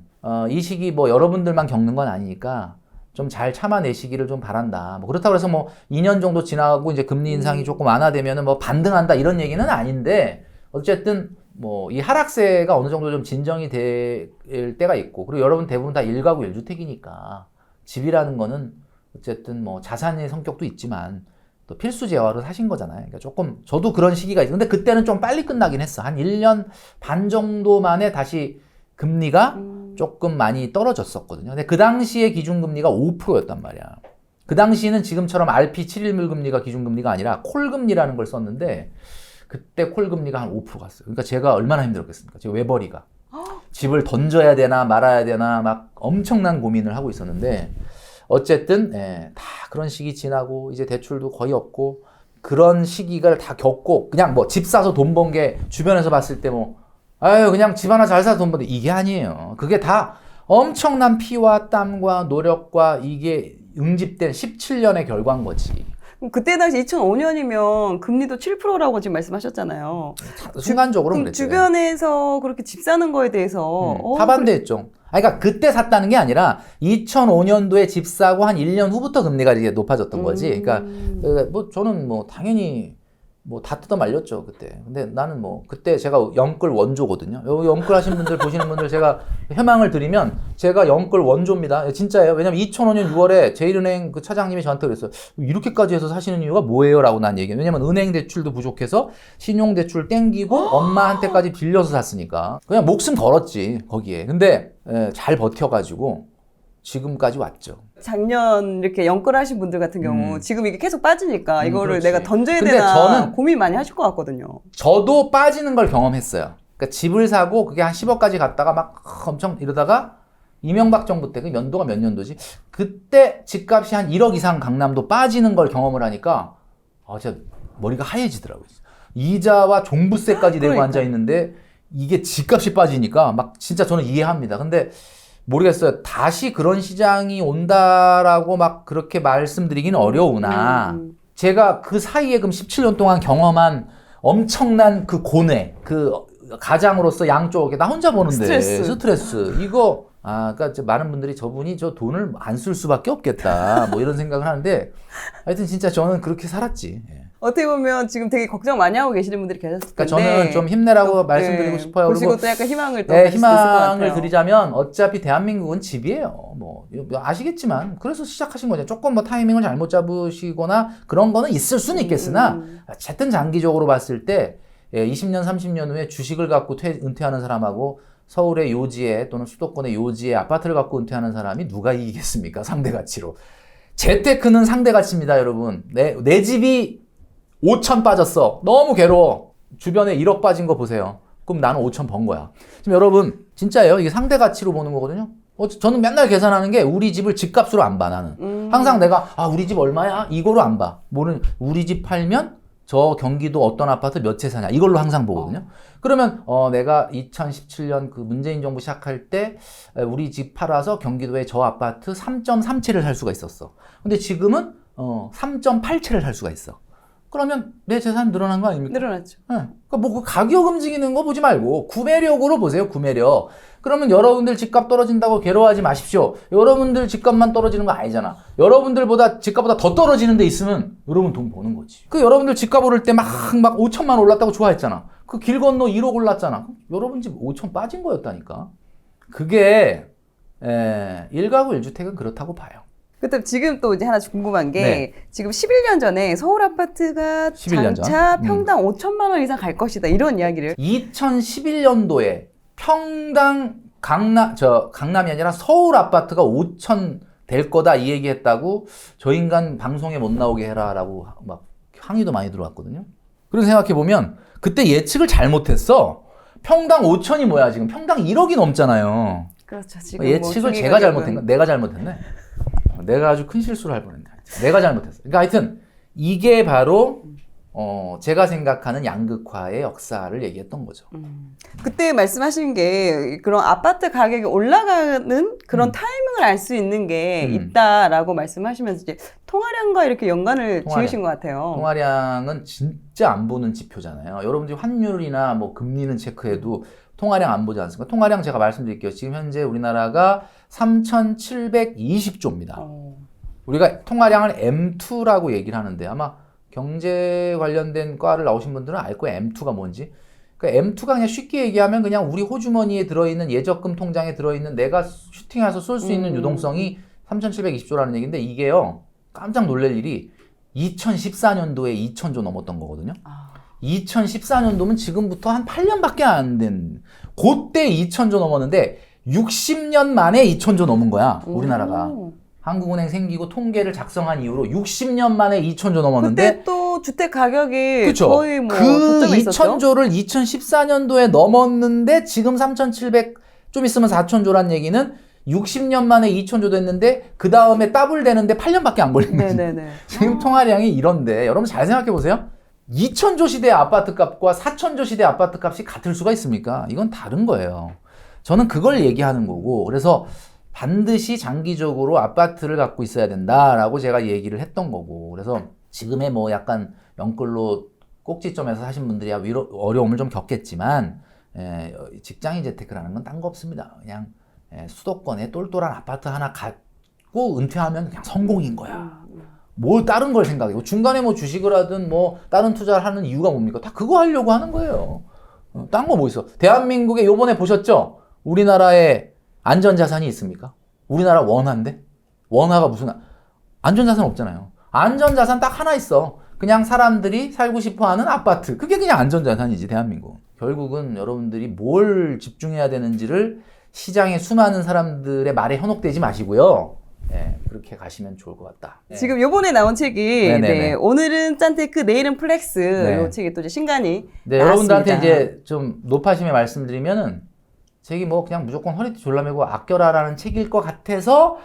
이 시기 뭐 여러분들만 겪는 건 아니니까 좀 잘 참아내시기를 좀 바란다. 뭐 그렇다고 해서 뭐 2년 정도 지나고 이제 금리 인상이 조금 완화되면은 뭐 반등한다 이런 얘기는 아닌데 어쨌든 뭐 이 하락세가 어느 정도 좀 진정이 될 때가 있고 그리고 여러분 대부분 다 1가구 1주택이니까 집이라는 거는 어쨌든 뭐 자산의 성격도 있지만 또 필수 재화로 사신 거잖아요. 그러니까 조금 저도 그런 시기가 있어요. 근데 그때는 좀 빨리 끝나긴 했어. 한 1년 반 정도 만에 다시 금리가 조금 많이 떨어졌었거든요. 근데 그 당시에 기준금리가 5%였단 말이야. 그 당시에는 지금처럼 RP 7일물 금리가 기준금리가 아니라 콜금리라는 걸 썼는데 그때 콜금리가 한 5% 갔어요. 그러니까 제가 얼마나 힘들었겠습니까? 제가 외벌이가. 집을 던져야 되나 말아야 되나 막 엄청난 고민을 하고 있었는데 어쨌든 다 그런 시기 지나고 이제 대출도 거의 없고 그런 시기를 다 겪고 그냥 뭐 집 사서 돈 번 게 주변에서 봤을 때 뭐 아유 그냥 집 하나 잘 사서 돈 번데 이게 아니에요. 그게 다 엄청난 피와 땀과 노력과 이게 응집된 17년의 결과인 거지. 그때 당시 2005년이면 금리도 7%라고 지금 말씀하셨잖아요. 순간적으로 그럼 그랬죠. 주변에서 그렇게 집 사는 거에 대해서 타반대했죠. 그러니까 그때 샀다는 게 아니라 2005년도에 집 사고 한 1년 후부터 금리가 이제 높아졌던 거지. 그러니까 뭐 저는 뭐 당연히 뭐 다 뜯어 말렸죠 그때. 근데 나는 뭐 그때 제가 영끌 원조거든요. 영끌 하신 분들 보시는 분들 제가 희망을 드리면 제가 영끌 원조입니다. 진짜예요. 왜냐면 2005년 6월에 제일은행 그 차장님이 저한테 그랬어요. 이렇게까지 해서 사시는 이유가 뭐예요? 라고 난 얘기해요. 왜냐면 은행 대출도 부족해서 신용대출 땡기고 엄마한테까지 빌려서 샀으니까 그냥 목숨 걸었지 거기에. 근데 잘 버텨가지고 지금까지 왔죠. 작년 이렇게 영끌하신 분들 같은 경우 지금 이게 계속 빠지니까 이거를 그렇지. 내가 던져야 근데 되나 저는 고민 많이 하실 것 같거든요. 저도 빠지는 걸 경험했어요. 그러니까 집을 사고 그게 한 10억까지 갔다가 막 엄청 이러다가 이명박 정부 때 그 연도가 몇 년도지? 그때 집값이 한 1억 이상 강남도 빠지는 걸 경험을 하니까 진짜 머리가 하얘지더라고요. 이자와 종부세까지 내고 그러니까. 앉아 있는데 이게 집값이 빠지니까 막 진짜 저는 이해합니다. 근데 모르겠어요. 다시 그런 시장이 온다라고 막 그렇게 말씀드리기는 어려우나 제가 그 사이에 그럼 17년 동안 경험한 엄청난 그 고뇌, 그 가장으로서 양쪽에 나 혼자 보는데 스트레스 이거 그러니까 이제 많은 분들이 저분이 저 돈을 안 쓸 수밖에 없겠다. 뭐 이런 생각을 하는데 하여튼 진짜 저는 그렇게 살았지. 예. 어떻게 보면 지금 되게 걱정 많이 하고 계시는 분들이 계셨을 텐데. 그러니까 저는 좀 힘내라고 또, 말씀드리고 싶어요. 보시고 그리고 또 약간 희망을 또 네, 가질 수도 있을 것 희망을 같아요. 드리자면 어차피 대한민국은 집이에요. 뭐 아시겠지만 그래서 시작하신 거죠. 조금 뭐 타이밍을 잘못 잡으시거나 그런 거는 있을 수는 있겠으나 어쨌든 장기적으로 봤을 때 20년, 30년 후에 주식을 갖고 은퇴하는 사람하고 서울의 요지에 또는 수도권의 요지에 아파트를 갖고 은퇴하는 사람이 누가 이기겠습니까? 상대 가치로. 재테크는 상대 가치입니다, 여러분. 내 집이 5천 빠졌어. 너무 괴로워. 주변에 1억 빠진 거 보세요. 그럼 나는 5천 번 거야. 지금 여러분, 진짜예요. 이게 상대 가치로 보는 거거든요. 저는 맨날 계산하는 게 우리 집을 집값으로 안 봐, 나는. 항상 내가, 우리 집 얼마야? 이거로 안 봐. 우리 집 팔면 저 경기도 어떤 아파트 몇 채 사냐. 이걸로 항상 보거든요. 그러면, 내가 2017년 그 문재인 정부 시작할 때 우리 집 팔아서 경기도에 저 아파트 3.3채를 살 수가 있었어. 근데 지금은, 3.8채를 살 수가 있어. 그러면 내 재산 늘어난 거 아닙니까? 늘어났죠. 네. 그러니까 뭐 그 가격 움직이는 거 보지 말고 구매력으로 보세요. 구매력. 그러면 여러분들 집값 떨어진다고 괴로워하지 마십시오. 여러분들 집값만 떨어지는 거 아니잖아. 여러분들보다 집값보다 더 떨어지는 데 있으면 여러분 돈 버는 거지. 그 여러분들 집값 오를 때 막 5천만 올랐다고 좋아했잖아. 그 길 건너 1억 올랐잖아. 여러분 집 5천 빠진 거였다니까. 그게 일가구 1주택은 그렇다고 봐요. 그때 지금 또 이제 하나 궁금한 게 네. 지금 11년 전에 서울 아파트가 11년 장차 평당 5천만 원 이상 갈 것이다 이런 이야기를 2011년도에 평당 강남이 아니라 서울 아파트가 5천 될 거다 이 얘기했다고 저 인간 방송에 못 나오게 해라라고 막 항의도 많이 들어왔거든요. 그래서 생각해 보면 그때 예측을 잘못했어. 평당 5천이 뭐야 지금 평당 1억이 넘잖아요. 그렇죠. 지금 예측을 제가 잘못한 거, 내가 잘못했네. 내가 아주 큰 실수를 할 뻔했네. 내가 잘못했어. 그러니까 하여튼 이게 바로 제가 생각하는 양극화의 역사를 얘기했던 거죠. 그때 말씀하신 게 그런 아파트 가격이 올라가는 그런 타이밍을 알 수 있는 게 있다라고 말씀하시면서 이제 통화량과 이렇게 연관을 지으신 것 같아요. 통화량은 진짜 안 보는 지표잖아요. 여러분들이 환율이나 뭐 금리는 체크해도 통화량 안 보지 않습니까? 통화량 제가 말씀드릴게요. 지금 현재 우리나라가 3,720조입니다. 우리가 통화량을 M2라고 얘기를 하는데 아마 경제 관련된 과를 나오신 분들은 알 거예요. M2가 뭔지. 그러니까 M2가 그냥 쉽게 얘기하면 그냥 우리 호주머니에 들어있는 예적금 통장에 들어있는 내가 슈팅해서 쏠 수 있는 유동성이 3,720조라는 얘기인데 이게요. 깜짝 놀랄 일이 2014년도에 2,000조 넘었던 거거든요. 2014년도면 지금부터 한 8년밖에 안 된 그때 2,000조 넘었는데 60년 만에 2,000조 넘은 거야. 우리나라가. 한국은행 생기고 통계를 작성한 이후로 60년 만에 2,000조 넘었는데 그때 또 주택 가격이 그쵸? 거의 뭐 그 저점에 있었죠? 2,000조를 2014년도에 넘었는데 지금 3,700 좀 있으면 4,000조란 얘기는 60년 만에 2,000조 됐는데 그 다음에 더블 되는데 8년밖에 안 걸린 거지. 네네네. 지금 통화량이 이런데 여러분 잘 생각해 보세요. 2,000조 시대 아파트 값과 4,000조 시대 아파트 값이 같을 수가 있습니까? 이건 다른 거예요. 저는 그걸 얘기하는 거고 그래서 반드시 장기적으로 아파트를 갖고 있어야 된다라고 제가 얘기를 했던 거고 그래서 지금의 뭐 약간 영끌로 꼭지점에서 사신 분들이 어려움을 좀 겪겠지만 직장인 재테크라는 건 딴 거 없습니다. 그냥 수도권에 똘똘한 아파트 하나 갖고 은퇴하면 그냥 성공인 거야. 뭘 다른 걸 생각해. 중간에 뭐 주식을 하든 뭐 다른 투자를 하는 이유가 뭡니까? 다 그거 하려고 하는 거예요. 딴 거 뭐 있어? 대한민국에 요번에 보셨죠? 우리나라에 안전자산이 있습니까? 우리나라 원화인데? 원화가 무슨 안전자산 없잖아요. 안전자산 딱 하나 있어. 그냥 사람들이 살고 싶어하는 아파트. 그게 그냥 안전자산이지 대한민국. 결국은 여러분들이 뭘 집중해야 되는지를 시장의 수많은 사람들의 말에 현혹되지 마시고요. 그렇게 가시면 좋을 것 같다. 지금 요번에 나온 책이 네네네. 오늘은 짠테크 내일은 플렉스 네. 요 책이 또 이제 신간이 네, 나왔습니다. 여러분들한테 이제 좀 높아심에 말씀드리면은 책이 뭐 그냥 무조건 허리띠 졸라매고 아껴라라는 책일 것 같아서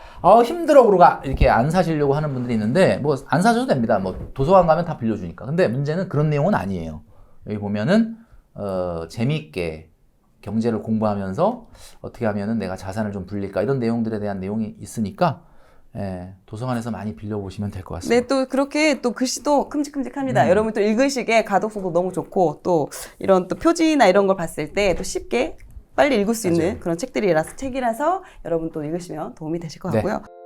힘들어 그러고 이렇게 안 사시려고 하는 분들이 있는데 뭐 안 사셔도 됩니다. 뭐 도서관 가면 다 빌려주니까. 근데 문제는 그런 내용은 아니에요. 여기 보면은 재미있게 경제를 공부하면서 어떻게 하면은 내가 자산을 좀 불릴까 이런 내용들에 대한 내용이 있으니까 도서관에서 많이 빌려보시면 될 것 같습니다. 네, 또 그렇게 또 글씨도 큼직큼직합니다. 여러분 또 읽으시기에 가독성도 너무 좋고 또 이런 또 표지나 이런 걸 봤을 때 또 쉽게 빨리 읽을 수 있는 맞아요. 그런 책이라서 여러분 또 읽으시면 도움이 되실 것 네. 같고요.